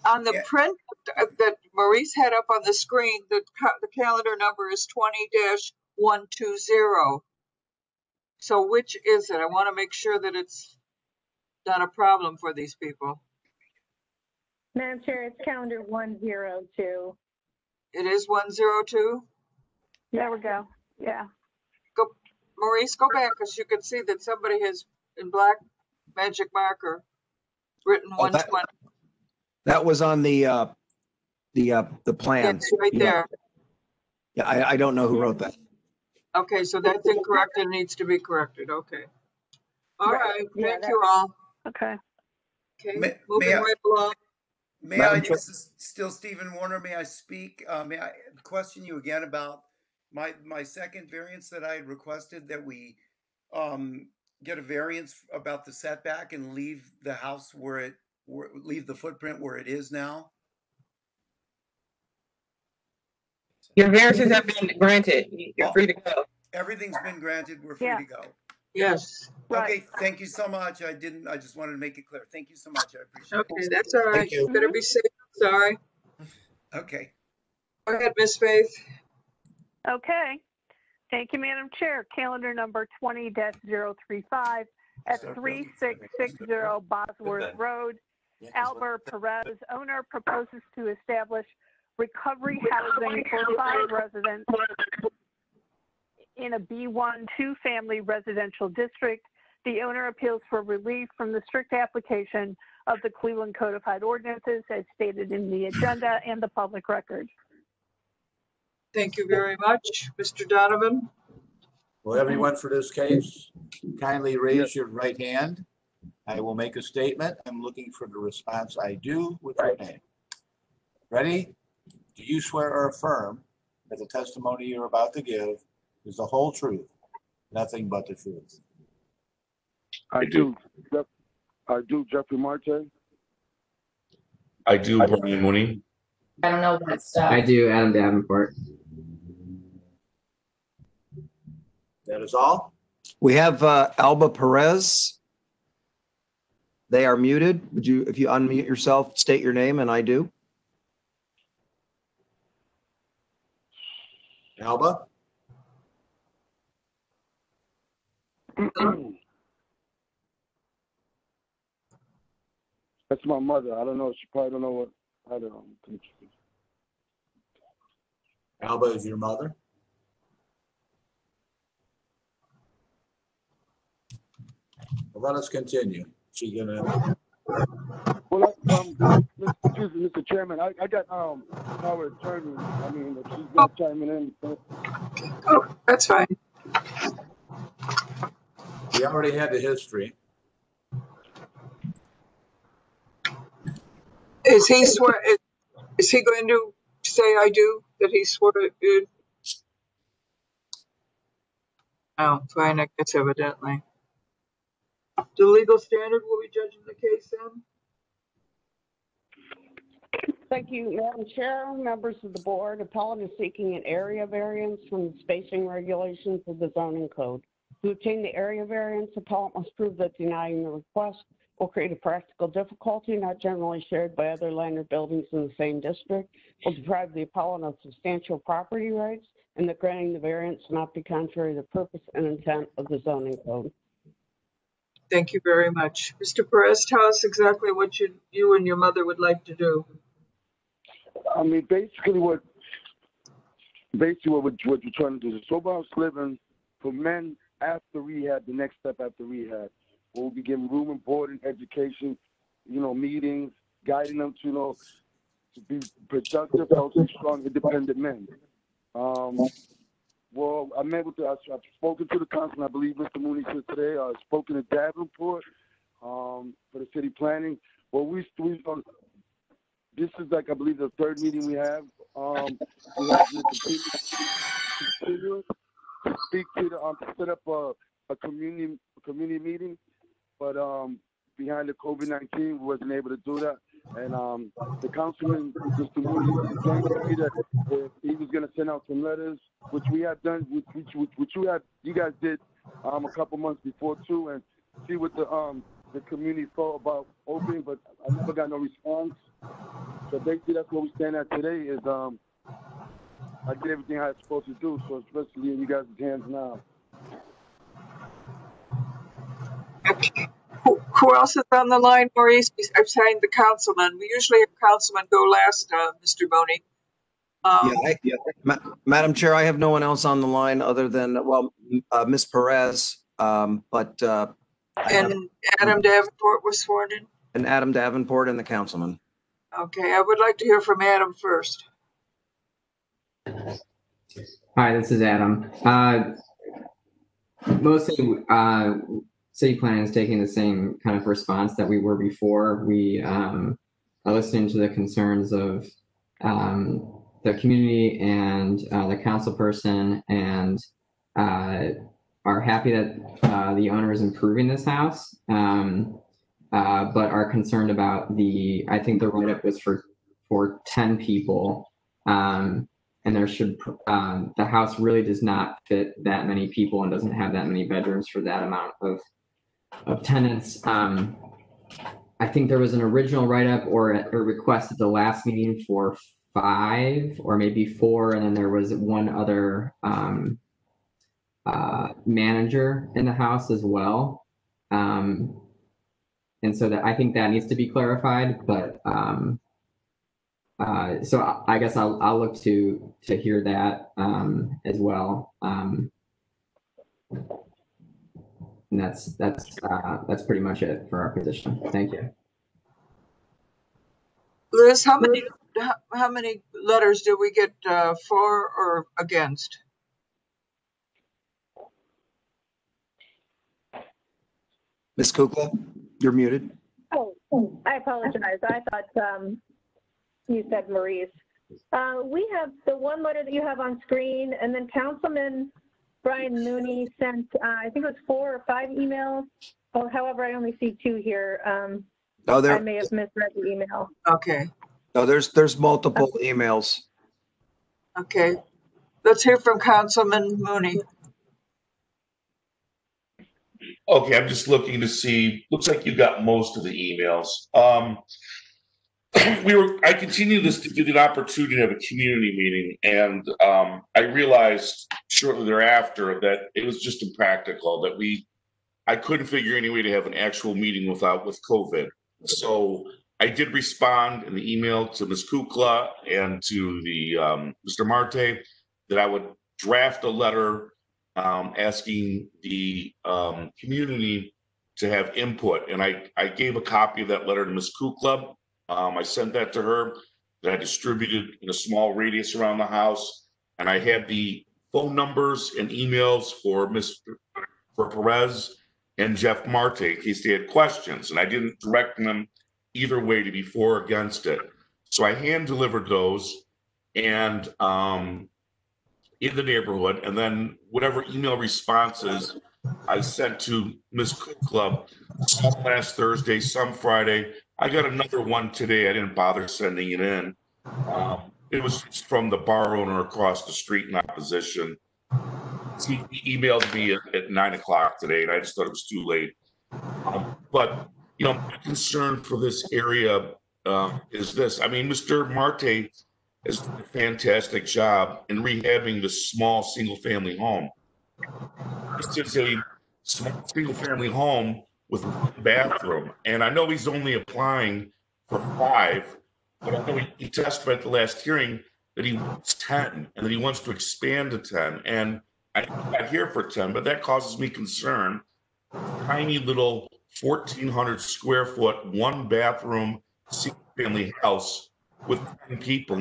on the print that Maurice had up on the screen, the calendar number is 20-120. So which is it? I want to make sure that it's not a problem for these people. Madam Chair, it's calendar 102. It is 102? There we go. Yeah. Go, Maurice, go back because you can see that somebody has, in black magic marker, written 120. That was on the plan. It's right there. Yeah, I don't know who wrote that. Okay, so that's incorrect and needs to be corrected. Okay. All right. Thank you all. Okay. Okay. Moving right along. May I, this is still Stephen Warner, may I speak? May I question you again about my second variance that I had requested, that we get a variance about the setback and leave the house leave the footprint where it is now? Your variances have been granted. You're free to go. Everything's been granted. We're free to go. Yes. Okay. Thank you so much. I just wanted to make it clear. Thank you so much. I appreciate it. Okay, that's all right. Thank you. Better be safe. Sorry. Okay. Go ahead, Ms. Faith. Okay. Thank you, Madam Chair. Calendar number 20-035 at 3660 Bosworth Road. Albert Perez, owner, proposes to establish recovery housing for 5 residents in a B1 two-family residential district. The owner appeals for relief from the strict application of the Cleveland Codified Ordinances as stated in the agenda and the public record. Thank you very much. Mr. Donovan? Will everyone for this case kindly raise your right hand? I will make a statement. I'm looking for the response. I do with your name. Ready? Do you swear or affirm that the testimony you're about to give is the whole truth, nothing but the truth? I do. I do, Jeffrey Marte. I do, Brian Mooney. I don't know that stuff. I do, Adam Davenport. That is all? We have Alba Perez. They are muted. Would you, if you unmute yourself, state your name, and I do. Alba? That's my mother. I don't know. She probably don't know what. I don't know. Alba is your mother? Well, let us continue. She gonna. Well, Mr. Chairman, I got our attorney. I mean, if she's not chiming in. Oh, that's fine. We already had the history. Is he swear? Is he going to say I do? That he swore it did? Oh, fine. I guess evidently. The legal standard will be judging the case then? Thank you, Madam Chair, members of the board. Appellant is seeking an area variance from the spacing regulations of the zoning code. To obtain the area variance, appellant must prove that denying the request will create a practical difficulty not generally shared by other land or buildings in the same district, will deprive the appellant of substantial property rights, and that granting the variance will not be contrary to the purpose and intent of the zoning code. Thank you very much. Mr. Perez, tell us exactly what you and your mother would like to do. I mean, basically what you're trying to do is sober house living for men after rehab, the next step after rehab. We'll be giving room and board and education, meetings, guiding them to, to be productive, healthy, strong, independent men. Well, I met with I've spoken to the council, I believe Mr. Mooney said today. I've spoken to Davenport for the city planning. Well, this is like, I believe, the third meeting we have. We have Mr. Peter to speak to to set up a community meeting, but behind the COVID-19, we wasn't able to do that. And the councilman, Mr. Mooney, explained to me that he was going to send out some letters, which we have done, which you guys did a couple months before too, and see what the community thought about opening, but I never got no response. So basically, that's what we stand at today. Is I did everything I was supposed to do, so especially in you guys' hands now. Okay. Who else is on the line, Maurice? I'm saying the councilman. We usually have councilman go last, Mr. Boney. Madam Chair, I have no one else on the line other than, Ms. Perez, but. And Adam Davenport was sworn in? And Adam Davenport and the councilman. Okay, I would like to hear from Adam first. Hi, this is Adam. Mostly, city planning is taking the same kind of response that we were before. We are listening to the concerns of the community and the council person, and are happy that the owner is improving this house, but are concerned about I think the write-up was for 10 people, and there should, the house really does not fit that many people and doesn't have that many bedrooms for that amount of tenants. I think there was an original write-up or a request at the last meeting for 5 or maybe 4, and then there was one other manager in the house as well. And so I think that needs to be clarified, but So I guess I'll look to hear that as well. And that's pretty much it for our position. Thank you. Liz, how many letters did we get for or against? Ms. Kukla, you're muted. Oh, I apologize. I thought you said Maurice. We have the one letter that you have on screen, and then Councilman Brian Mooney sent, I think it was 4 or 5 emails. Oh, however, I only see 2 here. I may have misread the email. Okay. No, there's multiple emails. Okay. Let's hear from Councilman Mooney. Okay, I'm just looking to see. Looks like you got most of the emails. I continued this to get an opportunity to have a community meeting, and I realized shortly thereafter that it was just impractical, that I couldn't figure any way to have an actual meeting with COVID. So I did respond in the email to Ms. Kukla and to the Mr. Marte that I would draft a letter asking the community to have input. And I gave a copy of that letter to Ms. Kukla. I sent that to her, that I distributed in a small radius around the house. And I had the phone numbers and emails for Perez and Jeff Marte in case they had questions. And I didn't direct them either way to be for or against it. So I hand delivered those and in the neighborhood, and then whatever email responses I sent to Ms. Kukla, some last Thursday, some Friday. I got another one today. I didn't bother sending it in. It was from the bar owner across the street in opposition. He emailed me at 9 o'clock today, and I just thought it was too late. But my concern for this area is this. I mean, Mr. Marte has done a fantastic job in rehabbing the small single-family home. This is a small single-family home with 1 bathroom, and I know he's only applying for 5, but I know he testified at the last hearing that he wants 10 and that he wants to expand to 10. And I'm not here for 10, but that causes me concern. Tiny little 1,400 square foot, 1 bathroom, single-family house with 10 people.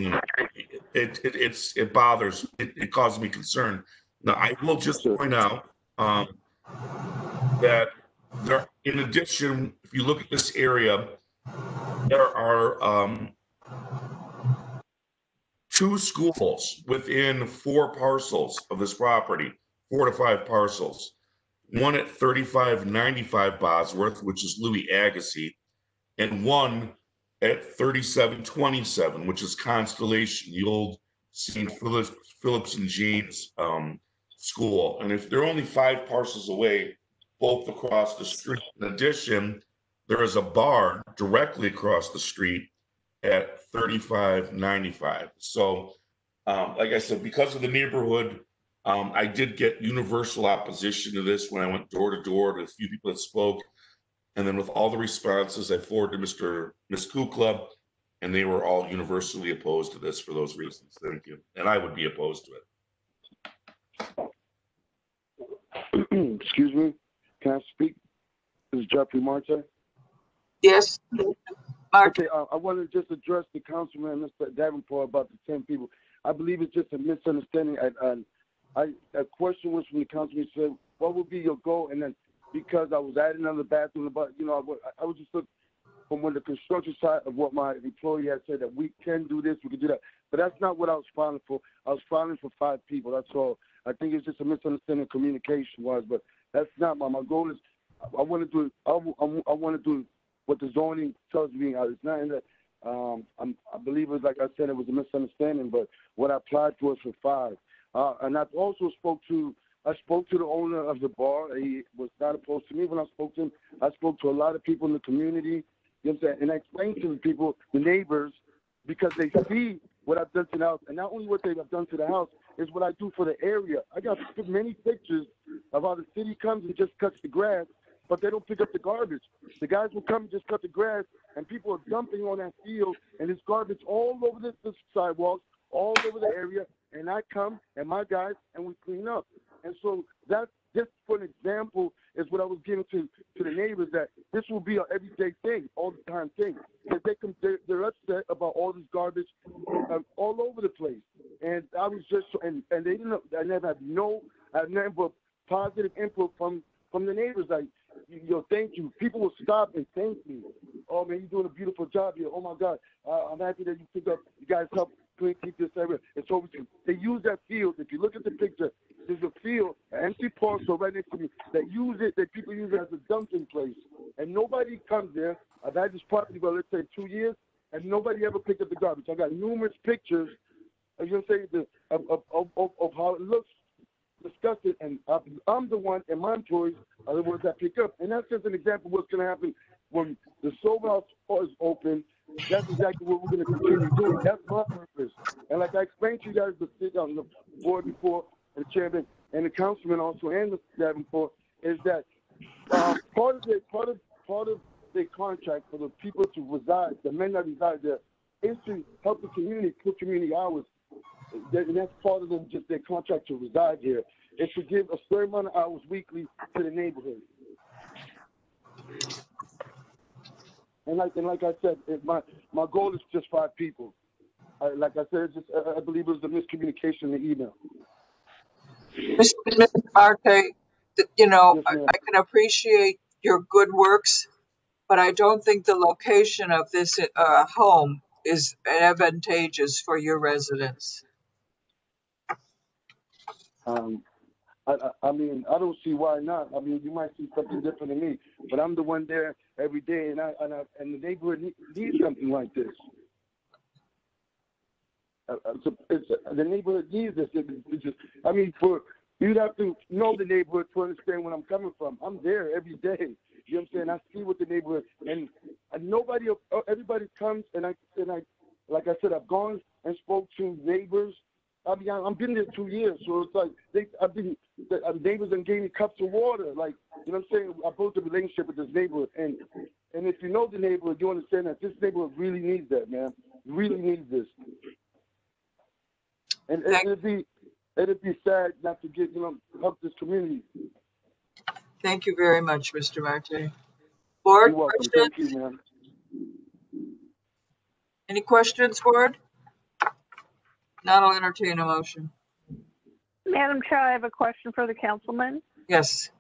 It bothers. It causes me concern. Now, I will just point out that in addition, if you look at this area, there are 2 schools within 4 parcels of this property, 4 to 5 parcels. One at 3595 Bosworth, which is Louis Agassiz, and one at 3727, which is Constellation, the old St. Phillips and James school. And if they're only 5 parcels away, both across the street. In addition, there is a bar directly across the street at 3595. So, like I said, because of the neighborhood, I did get universal opposition to this when I went door to door to a few people that spoke. And then with all the responses, I forwarded to Ms. Kukla, and they were all universally opposed to this for those reasons. Thank you. And I would be opposed to it. Excuse me. Can I speak? This is Jeffrey Marte. Yes. Okay, I want to just address the councilman, Mr. Davenport, about the 10 people. I believe it's just a misunderstanding. A question was from the councilman, said, what would be your goal? And then because I was adding another bathroom, but I would just look from when the construction side of what my employee had said, that we can do this, we can do that. But that's not what I was filing for. I was filing for 5 people. That's all. I think it's just a misunderstanding communication-wise, but that's not my goal. Is I want to do what the zoning tells me. It's not in that. I believe it was, like I said, it was a misunderstanding. But what I applied for was for 5. And I also spoke to the owner of the bar. He was not opposed to me when I spoke to him. I spoke to a lot of people in the community. You know what I'm saying? And I explained to the people, the neighbors, because they see what I've done to the house, and not only what they've done to the house is what I do for the area. I got many pictures of how the city comes and just cuts the grass, but they don't pick up the garbage. The guys will come and just cut the grass, and people are dumping on that field, and there's garbage all over the sidewalks, all over the area, and I come, and my guys, and we clean up. And so that's just for an example is what I was giving to the neighbors, that this will be an everyday thing, all the time thing. Because they're upset about all this garbage all over the place. And I was just, and they didn't, I never had nothing but positive input from the neighbors. Like, thank you. People will stop and thank me. Oh man, you're doing a beautiful job here. Oh my God, I'm happy that you guys help keep this area. It's over to you. They use that field. If you look at the picture, there's a field, an empty parcel right next to me that people use it as a dumping place. And nobody comes there. I've had this property for, let's say, 2 years, and nobody ever picked up the garbage. I got numerous pictures, of how it looks disgusting, and I'm the one, and my employees are the ones that pick up. And that's just an example of what's going to happen when the sober house is open. That's exactly what we're going to continue doing. That's my purpose. And like I explained to you guys on the board before, the chairman and the councilman also, and the Davenport, is that part of the contract for the people to reside, the men that reside there, is to help the community put community hours. And that's part of them, just their contract to reside here, is to give a certain amount of hours weekly to the neighborhood. And like I said, my goal is just 5 people. Like I said, I believe it was a miscommunication in the email. Mr. Marte, I can appreciate your good works, but I don't think the location of this home is advantageous for your residents. I mean, I don't see why not. I mean, you might see something different than me, but I'm the one there every day, and the neighborhood needs something like this. The neighborhood needs this. I mean, you'd have to know the neighborhood to understand where I'm coming from. I'm there every day. You know what I'm saying? I see what the neighborhood, and everybody comes, and I, like I said, I've gone and spoke to neighbors. I mean, I've been there 2 years, so it's like neighbors and gave me cups of water. Like, you know what I'm saying? I built a relationship with this neighborhood, and if you know the neighborhood, you understand that this neighborhood really needs that, man. Really needs this. And it'd be sad not to get, help this community. Thank you very much, Mr. Marte. Board, you're welcome. questions? Thank you, ma'am. Any questions, board? Now I'll entertain a motion. Madam Chair, I have a question for the councilman. Yes.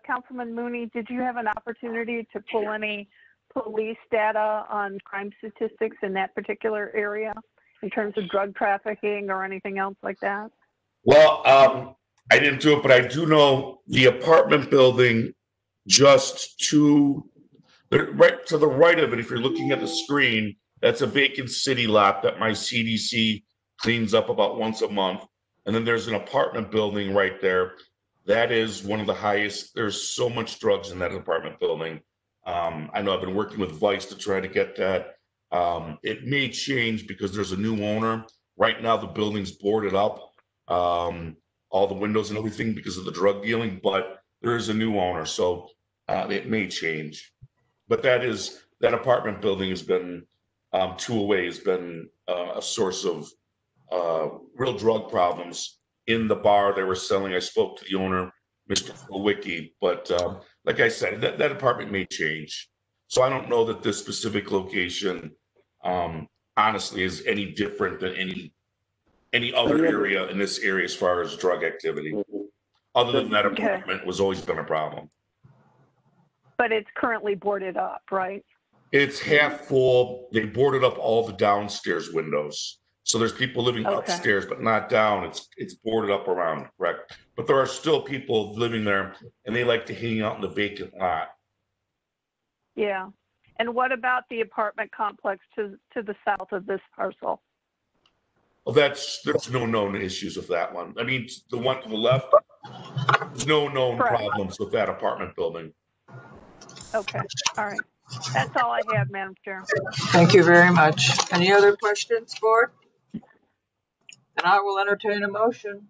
Councilman Mooney, did you have an opportunity to pull any police data on crime statistics in that particular area in terms of drug trafficking or anything else like that? Well, I didn't do it, but I do know the apartment building just right to the right of it. If you're looking at the screen, that's a vacant city lot that my CDC cleans up about once a month. And then there's an apartment building right there. That is one of the highest. There's so much drugs in that apartment building. I know I've been working with Vice to try to get that. It may change because there's a new owner. Right now, the building's boarded up, all the windows and everything because of the drug dealing, but there is a new owner, so it may change. But that apartment building has been, 208 has been a source of real drug problems in the bar they were selling. I spoke to the owner, Mr. Kowicki, but like I said, that apartment may change. So I don't know that this specific location, honestly, is any different than any other area in this area as far as drug activity. Other than that apartment was always been a problem. But it's currently boarded up, right? It's half full. They boarded up all the downstairs windows. So there's people living upstairs, but not down. It's boarded up around, correct? But there are still people living there, and they like to hang out in the vacant lot. Yeah. And what about the apartment complex to the south of this parcel? Well, there's no known issues with that one. I mean, the one to the left, there's no known problems with that apartment building. Okay. All right. That's all I have, Madam Chair. Thank you very much. Any other questions, board? And I will entertain a motion.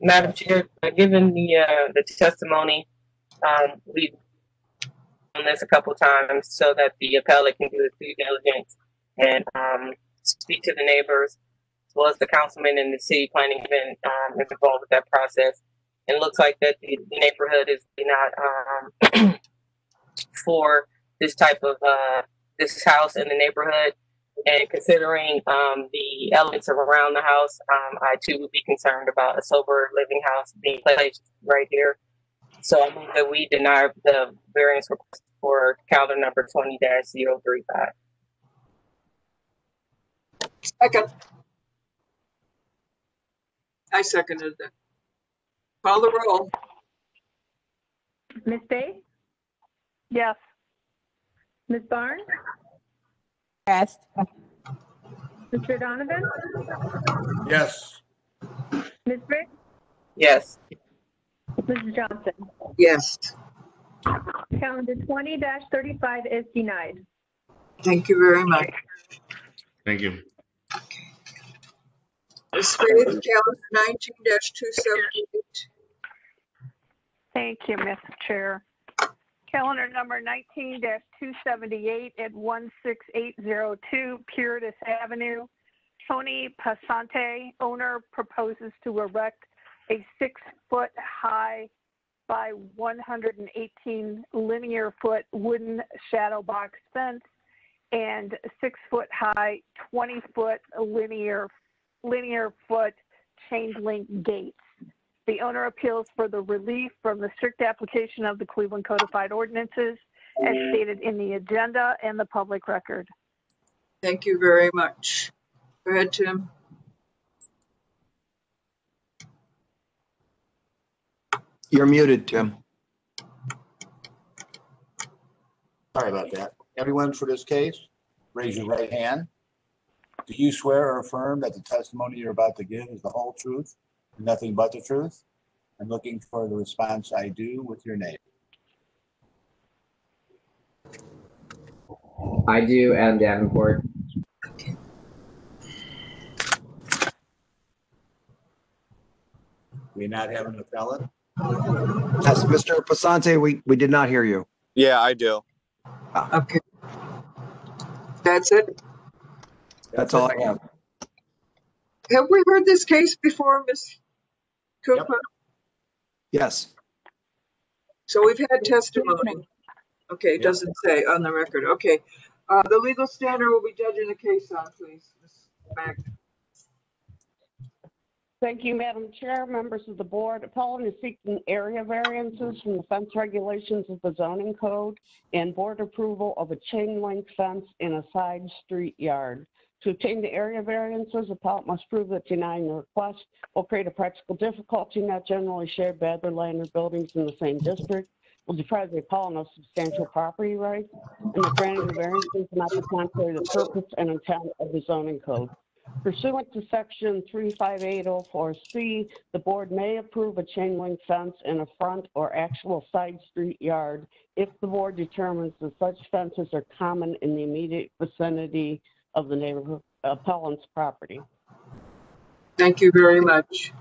Madam Chair, given the testimony, we've done this a couple times so that the appellate can do his due diligence and speak to the neighbors, as well as the councilman and the city planning event is involved with that process. And it looks like that the neighborhood is not for this type of this house in the neighborhood. And considering the elements around the house, I too would be concerned about a sober living house being placed right here. So I move that we deny the variance request for calendar number 20-035. Second. I seconded that. Call the roll. Ms. Day? Yes. Ms. Barnes? Yes. Mr. Donovan? Yes. Ms. Brick? Yes. Mrs. Johnson? Yes. Calendar 20-35 is denied. Thank you very much. Thank you. Ms. Faith, calendar 19-278. Thank you, Mr. Chair. Calendar number 19-278 at 16802 Puritas Avenue. Tony Passante, owner, proposes to erect a 6-foot high by 118 linear foot wooden shadow box fence and 6-foot high, 20-foot linear foot chain link gates. The owner appeals for the relief from the strict application of the Cleveland Codified Ordinances as stated in the agenda and the public record. Thank you very much. Go ahead, Tim. You're muted, Tim. Sorry about that. Everyone for this case, raise your right hand. Do you swear or affirm that the testimony you're about to give is the whole truth and nothing but the truth? I'm looking for the response, I do, with your name. I do, Adam Davenport. We not have an appellant? Yes, Mr. Passante, we did not hear you. Yeah, I do. Okay. That's it? That's all I have. Have we heard this case before, Ms. Cooper? Yep. Yes. So we've had testimony. Okay, it doesn't say on the record. Okay. The legal standard will be judging the case on, please. Ms. Mack. Thank you, Madam Chair, members of the board. Appellant is seeking area variances from the fence regulations of the zoning code and board approval of a chain link fence in a side street yard. To obtain the area variances, appellant must prove that denying the request will create a practical difficulty not generally shared by other land or buildings in the same district, will deprive the appellant of substantial property rights, and the granting of variances will not be contrary to the purpose and intent of the zoning code. Pursuant to section 35804C, the board may approve a chain link fence in a front or actual side street yard if the board determines that such fences are common in the immediate vicinity of the neighborhood appellant's property. Thank you very much.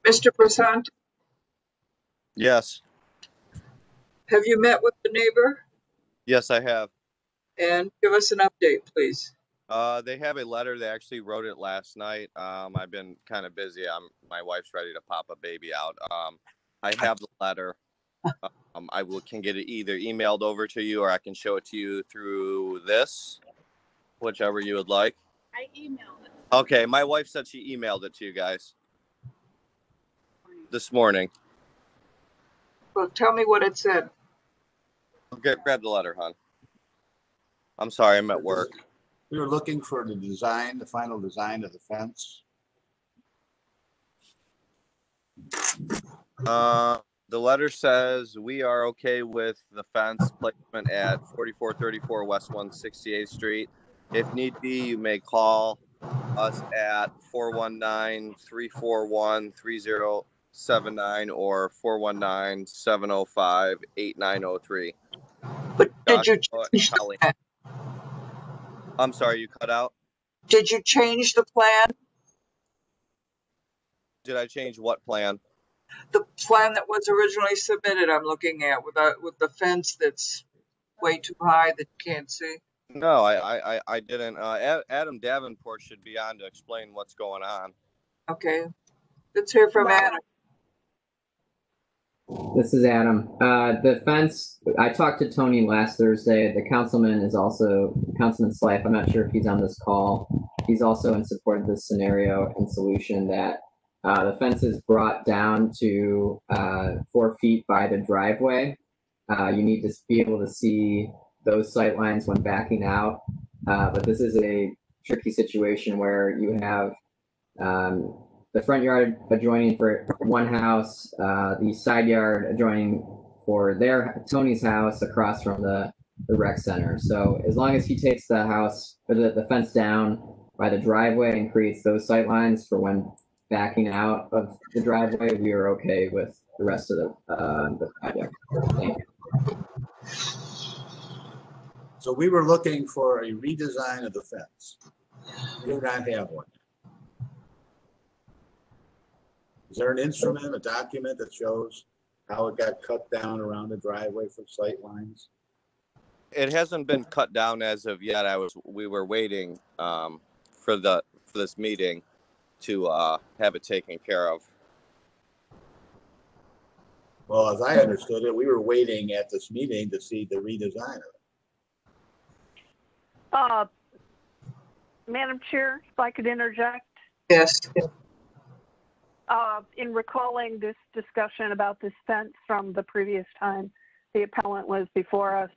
Mr. Prasant, Yes. have you met with the neighbor? Yes, I have. And give us an update, please. They have a letter. They actually wrote it last night. I've been kind of busy. My wife's ready to pop a baby out. I have the letter. I can get it either emailed over to you or I can show it to you through this, whichever you would like. I emailed it. Okay, my wife said she emailed it to you guys this morning. Well, tell me what it said. Grab the letter, hon. I'm sorry, I'm at work. We were looking for the design, the final design of the fence. The letter says we are okay with the fence placement at 4434 West 168th Street. If need be, you may call us at 419-341-3079 or 419-705-8903. But did you change the plan? I'm sorry, you cut out? Did you change the plan? Did I change what plan? The plan that was originally submitted, I'm looking at with the fence that's way too high that you can't see. No, I didn't. Adam Davenport should be on to explain what's going on. Okay, let's hear from Adam. This is Adam. The fence, I talked to Tony last Thursday. The councilman is also, Councilman Slife, I'm not sure if he's on this call. He's also in support of this scenario and solution that the fence is brought down to 4 feet by the driveway. You need to be able to see those sight lines when backing out. But this is a tricky situation where you have the front yard adjoining for one house, the side yard adjoining for Tony's house across from the rec center. So as long as he takes the house, or the fence down by the driveway and creates those sight lines for when backing out of the driveway, we are okay with the rest of the project. Thank you. So we were looking for a redesign of the fence. We do not have one. Is there an instrument, a document that shows how it got cut down around the driveway for sight lines? It hasn't been cut down as of yet. We were waiting for this meeting to have it taken care of. Well, as I understood it, we were waiting at this meeting to see the redesign of it. Madam Chair, if I could interject. Yes. In recalling this discussion about this fence from the previous time the appellant was before us,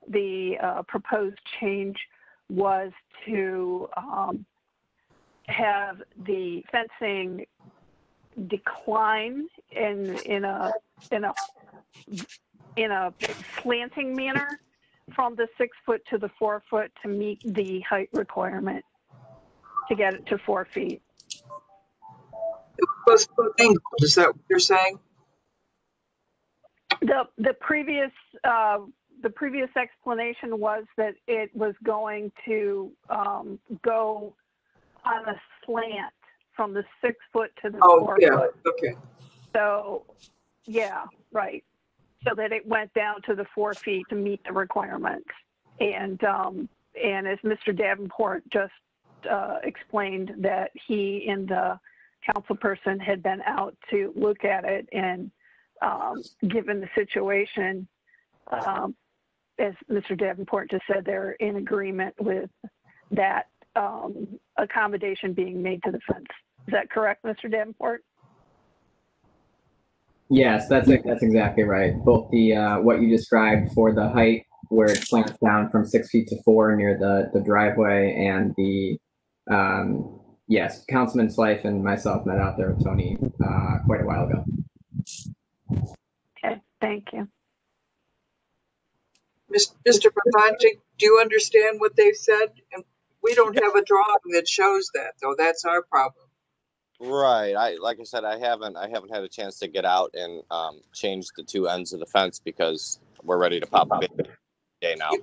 the proposed change was to have the fencing decline in a slanting manner from the 6 foot to the 4 foot to meet the height requirement to get it to 4 feet. It was angled, is that what you're saying? The previous explanation was that it was going to go on a slant from the 6 foot to the 4 foot. Okay. So, yeah, right. So that it went down to the 4 feet to meet the requirements. And as Mr. Davenport just explained, that he and the council person had been out to look at it, and given the situation, as Mr. Davenport just said, they're in agreement with that accommodation being made to the fence. Is that correct, Mr. Davenport? Yes, that's exactly right. Both the what you described for the height where it slants down from 6 feet to 4 near the driveway, and the yes, Councilman Slife and myself met out there with Tony quite a while ago. Okay, thank you. Mr. Papanti, do you understand what they said? And we don't have a drawing that shows that, though. That's our problem. Right. Like I said, I haven't had a chance to get out and change the two ends of the fence because we're ready to pop a baby day now. You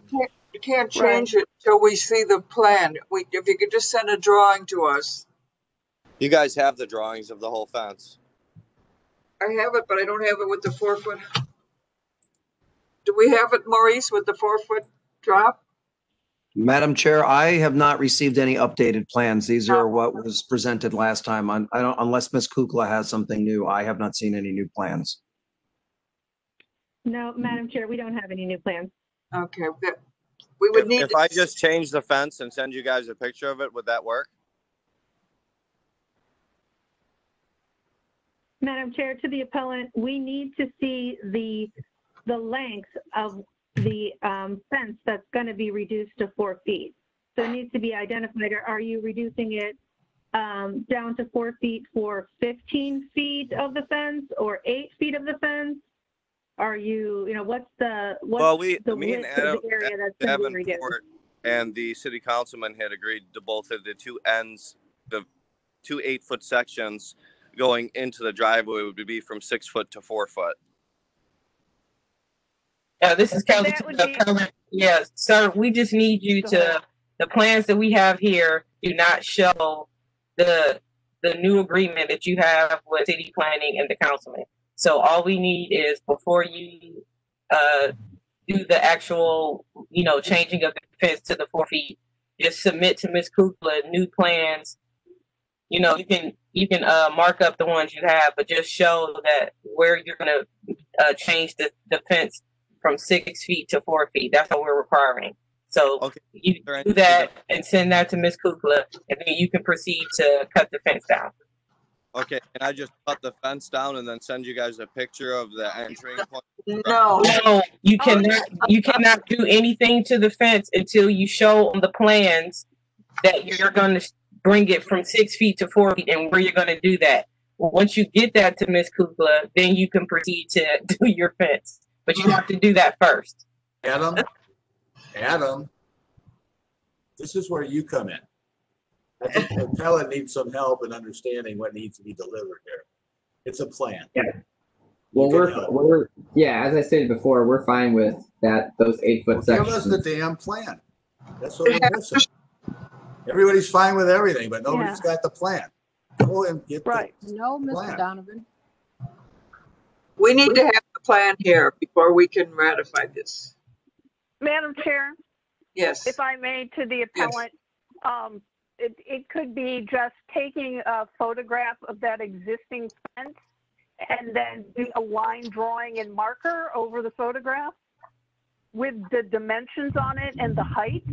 can't change it until we see the plan. If you could just send a drawing to us. You guys have the drawings of the whole fence? I have it, but I don't have it with the 4 foot. Do we have it, Maurice, with the 4 foot drop? Madam Chair, I have not received any updated plans. These are what was presented last time. Unless Ms. Kukla has something new, I have not seen any new plans. No, Madam Chair, we don't have any new plans. Okay. We would need. If I just change the fence and send you guys a picture of it, would that work? Madam Chair, to the appellant, we need to see the length of the fence that's going to be reduced to 4 feet. So it needs to be identified. Are you reducing it down to 4 feet for 15 feet of the fence or 8 feet of the fence? Are you, what's the Me and width Adam, of the area that's going to be reduced? and the city councilman had agreed to both of the two ends, the two 8 foot sections going into the driveway would be from 6 foot to 4 foot. This is Kelly. Yeah, sir, we just need you to, the plans that we have here do not show the the new agreement that you have with city planning and the councilman. So all we need is before you do the actual, changing of the fence to the 4 feet, just submit to Ms. Kukla new plans. You can mark up the ones you have, but just show that where you're going to change the fence from 6 feet to 4 feet. That's what we're requiring. So you do that and send that to Ms. Kukla, and then you can proceed to cut the fence down. Okay, can I just cut the fence down and then send you guys a picture of the entering point? No. No, you cannot do anything to the fence until you show on the plans that you're going to bring it from 6 feet to 4 feet and where you're going to do that. Once you get that to Ms. Kukla, then you can proceed to do your fence. But you have to do that first. Adam, this is where you come in. I think the appellant needs some help in understanding what needs to be delivered here. It's a plan. Yeah. Well, we're as I stated before, we're fine with that. Those 8-foot sections. Give us the damn plan. That's what we're missing. Everybody's fine with everything, but nobody's got the plan. Go and get No, Mr. plan. Donovan. We need to have the plan here before we can ratify this. Madam Chair? Yes. If I may, to the appellant, it could be just taking a photograph of that existing fence and then do a line drawing and marker over the photograph with the dimensions on it and the height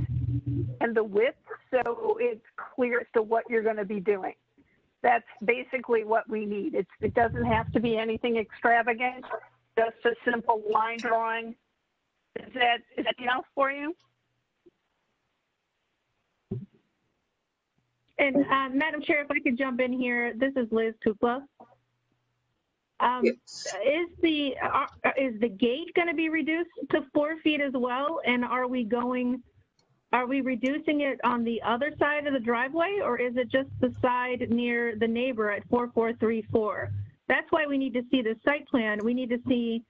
and the width, so it's clear as to what you're going to be doing. That's basically what we need. It doesn't have to be anything extravagant, just a simple line drawing. Is that enough for you? And Madam Chair, if I could jump in here, this is Liz Kukla. Is the gate going to be reduced to 4 feet as well? And are we reducing it on the other side of the driveway, or is it just the side near the neighbor at 4434? That's why we need to see the site plan. We need to see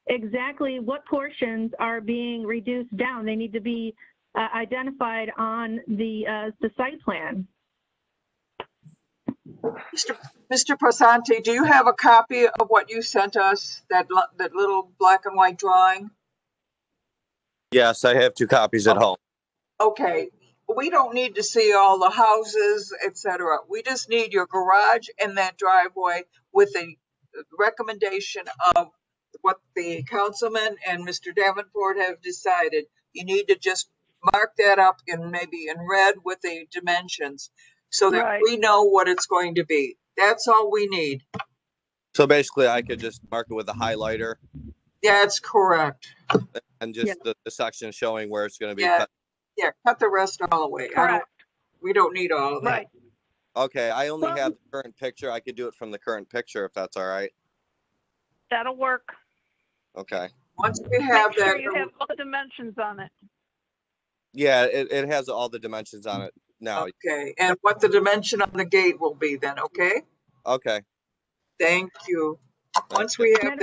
exactly what portions are being reduced down. They need to be identified on the site plan. Mr. Passanti, do you have a copy of what you sent us, that little black and white drawing? Yes, I have 2 copies at home. Okay, we don't need to see all the houses, etc. We just need your garage and that driveway with a recommendation of what the councilman and Mr. Davenport have decided. You need to just mark that up maybe in red with the dimensions so that we know what it's going to be. That's all we need. So basically, I could just mark it with a highlighter. That's correct. And just the section showing where it's going to be cut. Yeah, cut the rest all the way. We don't need all of that. Okay, I only have the current picture. I could do it from the current picture if that's all right. That'll work. Okay. Once we have Make sure you have all the dimensions on it. Yeah, it has all the dimensions on it now. Okay, and what the dimension on the gate will be then, okay? Okay. Thank you. Once we have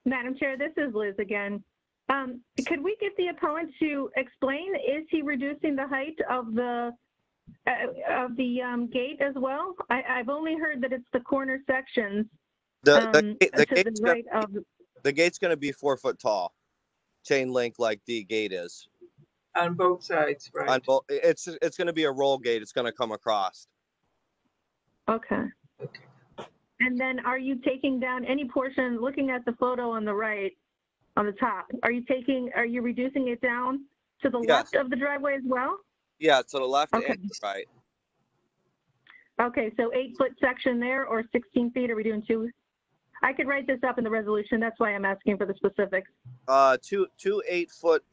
Madam Chair, this is Liz again. Could we get the appellant to explain, is he reducing the height of the gate as well? I've only heard that it's the corner sections. The gate's going to be 4 foot tall, chain link like the gate is. On both sides, right? On both, it's going to be a roll gate. It's going to come across. Okay. And then, are you taking down any portion? Looking at the photo on the right, on the top, are you reducing it down to the left of the driveway as well? Yeah, to the left and the right. Okay, so 8-foot section there, or 16 feet? Are we doing 2? I could write this up in the resolution. That's why I'm asking for the specifics. 2 8-foot,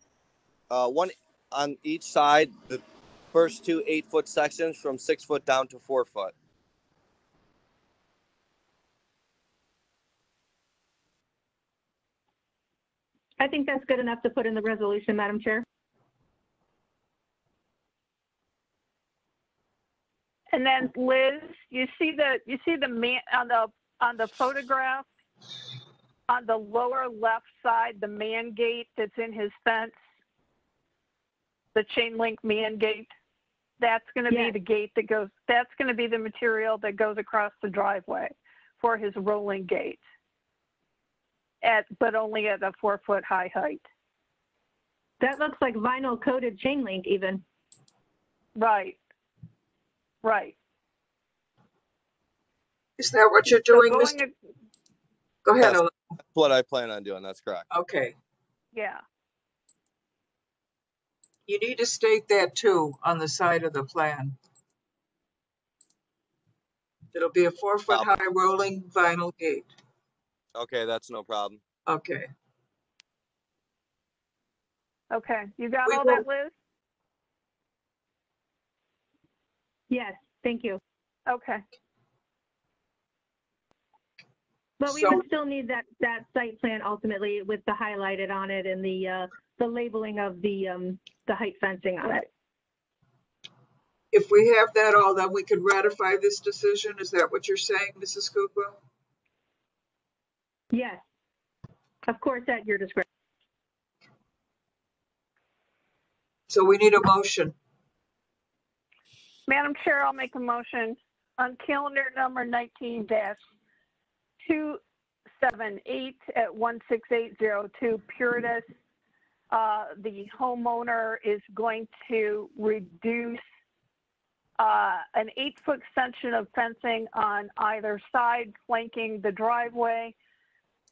one on each side. The first 2 8-foot sections from 6 foot down to 4 foot. I think that's good enough to put in the resolution, Madam Chair. And then Liz, you see the man on the photograph on the lower left side, the man gate that's in his fence, the chain link man gate. That's going to Yes. be the gate that goes, that's going to be the material that goes across the driveway for his rolling gate. But only at a 4-foot high height. That looks like vinyl coated chain link even. Right. Right. Is that what you're So doing, Mr.? Go ahead, Ellen. That's what I plan on doing. That's correct. Okay. Yeah. You need to state that too on the side of the plan. It'll be a 4-foot high rolling vinyl gate. Okay, that's no problem. Okay. Okay. You got We all will- that, Liz? Yes, thank you. Okay. But we So- would still need that site plan ultimately with the highlighted on it and the labeling of the height fencing on it. If we have that all, then we could ratify this decision. Is that what you're saying, Mrs. Kukla? Yes, of course, at your discretion. So we need a motion. Madam Chair, I'll make a motion on calendar number 19-278 at 16802 Puritas. The homeowner is going to reduce an 8-foot extension of fencing on either side flanking the driveway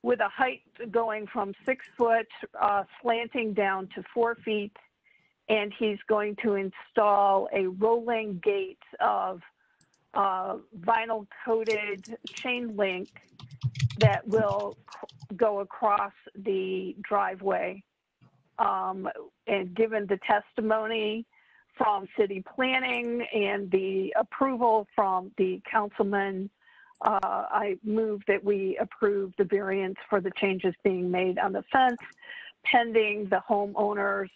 with a height going from 6 foot slanting down to 4 feet. And he's going to install a rolling gate of vinyl coated chain link that will go across the driveway. And given the testimony from city planning and the approval from the councilman, I move that we approve the variance for the changes being made on the fence pending the homeowner's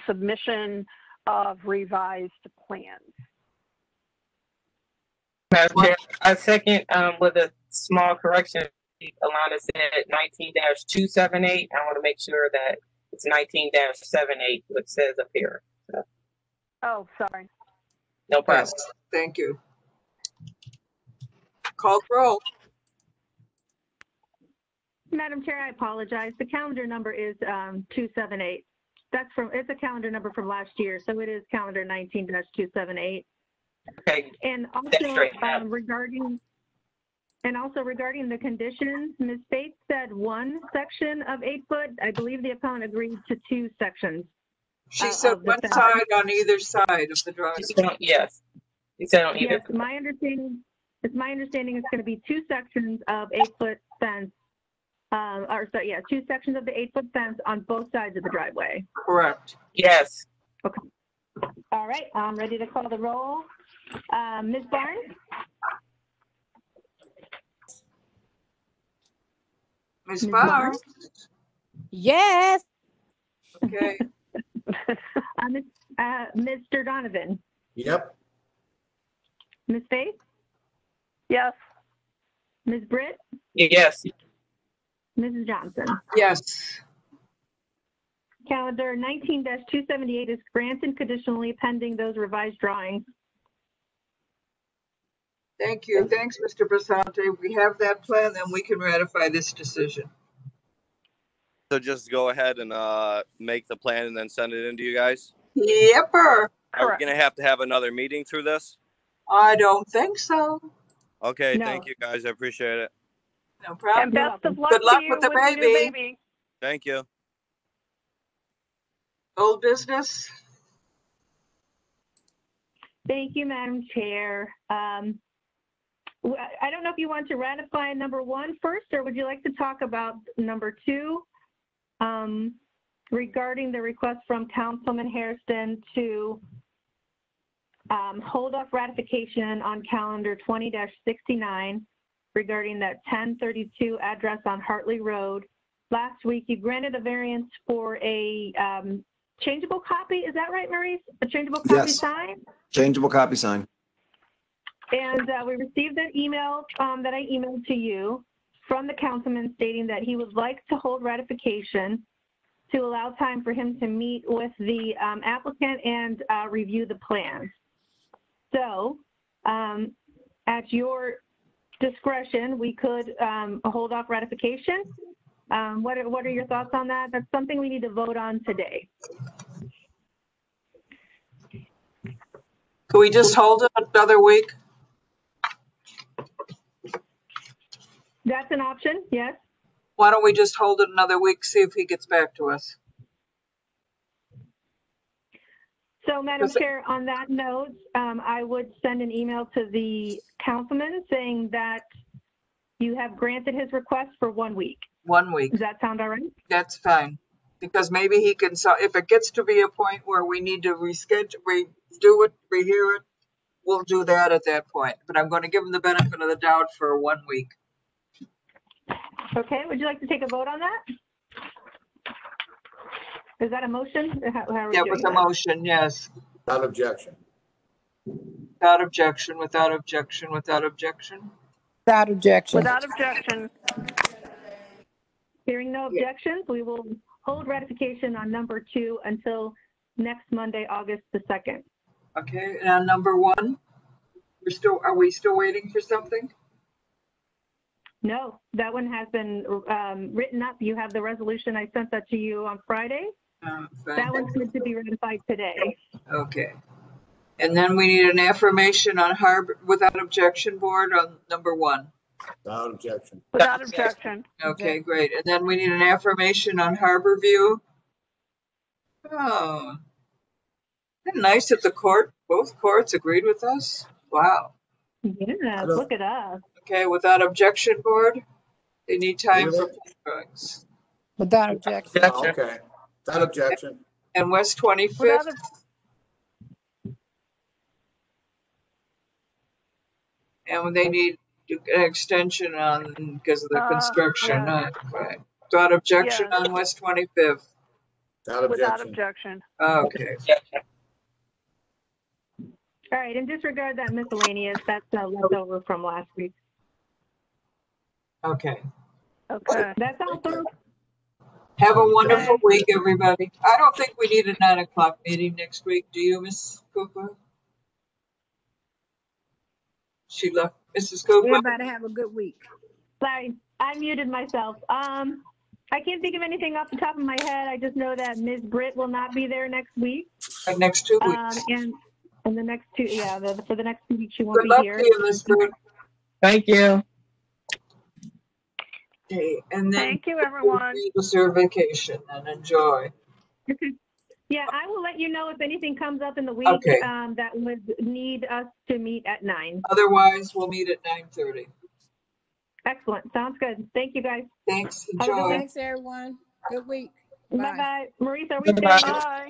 submission of revised plans. Madam Chair, I second with a small correction. Alana said 19-278. I want to make sure that it's 19-78, which says up here. So, oh, sorry. no problem. Yes, thank you. Call roll. Madam Chair, I apologize. The calendar number is 278. It's a calendar number from last year, so it is calendar 19-278. Okay. And also regarding the conditions, Ms. Bates said 1 section of 8 foot. I believe the opponent agreed to 2 sections. She said one side on either side of the driveway. Yes. He said on either. Yes, my understanding it's going to be 2 sections of 8-foot fence. 2 sections of the 8-foot fence on both sides of the driveway. Correct. Yes. Okay. All right, I'm ready to call the roll. Ms. Barnes? Ms. Barnes? Yes. Okay. Mr. Donovan? Yep. Ms. Faith? Yes. Ms. Britt? Yes. Mrs. Johnson? Yes. Calendar 19-278 is granted conditionally pending those revised drawings. Thank you. Thanks, Mr. Basante. We have that plan, then we can ratify this decision. So just go ahead and make the plan and then send it in to you guys? Yepper. Are we going to have another meeting through this? I don't think so. Okay, No. Thank you guys. I appreciate it. No problem. And best of luck Good luck to you with the new baby. baby. Thank you. Old business? Thank you, Madam Chair. I don't know if you want to ratify number 1 first, or would you like to talk about number 2 regarding the request from Councilman Hairston to hold off ratification on calendar 20-69 regarding that 1032 address on Hartley Road. Last week, you granted a variance for a changeable copy. Is that right, Maurice? A changeable copy Yes. sign? Changeable copy sign. And we received an email that I emailed to you from the councilman stating that he would like to hold ratification to allow time for him to meet with the applicant and review the plans. So at your discretion, we could hold off ratification. What are your thoughts on that? That's something we need to vote on today. Can we just hold it another week? That's an option, yes. Why don't we just hold it another week, see if he gets back to us? So, Madam Chair, on that note, I would send an email to the councilman saying that you have granted his request for 1 week. 1 week. Does that sound all right? That's fine. Because maybe he can, if it gets to be a point where we need to reschedule, redo it, rehear it, we'll do that at that point. But I'm going to give him the benefit of the doubt for 1 week. Okay, would you like to take a vote on that? Is that a motion? How are we That doing was a that? motion, yes. Without objection. Without objection, without objection, without objection. Without objection. Without objection. Hearing no objections, we will hold ratification on number 2 until next Monday, August the 2nd. Okay, and on number 1, are we still waiting for something? No, that one has been written up. You have the resolution. I sent that to you on Friday. That one's good to be ratified today. Okay. And then we need an affirmation on Harbor without objection board on number 1. Without objection. Without objection. Okay, great. And then we need an affirmation on Harbor View. Oh, isn't it nice that both courts agreed with us? Wow. Yeah, look at us. Okay, without objection board. They need time for drugs. Without objection. Oh, okay. Without objection. And West 25th. And they need an extension on because of the construction. Yeah. Right. Without objection on West 25th. Without objection. Okay. All right, and disregard that miscellaneous. That's leftover from last week. Okay. Okay. That's all, sir. Have a wonderful week, everybody. I don't think we need a 9 o'clock meeting next week. Do you, Ms. Cooper? She left. Mrs. Cooper? Everybody have a good week. Sorry, I muted myself. I can't think of anything off the top of my head. I just know that Ms. Britt will not be there next week. Next 2 weeks. And the next 2, for the next 2 weeks she won't Good be luck here. to you, Ms. Britt. Thank you. Okay, and then thank you, everyone. Use your vacation and enjoy. Yeah, I will let you know if anything comes up in the week that would need us to meet at 9. Otherwise, we'll meet at 9:30. Excellent. Sounds good. Thank you, guys. Thanks. Enjoy. Thanks, everyone. Good week. Bye-bye. Maurice, are we Bye-bye. staying? Bye.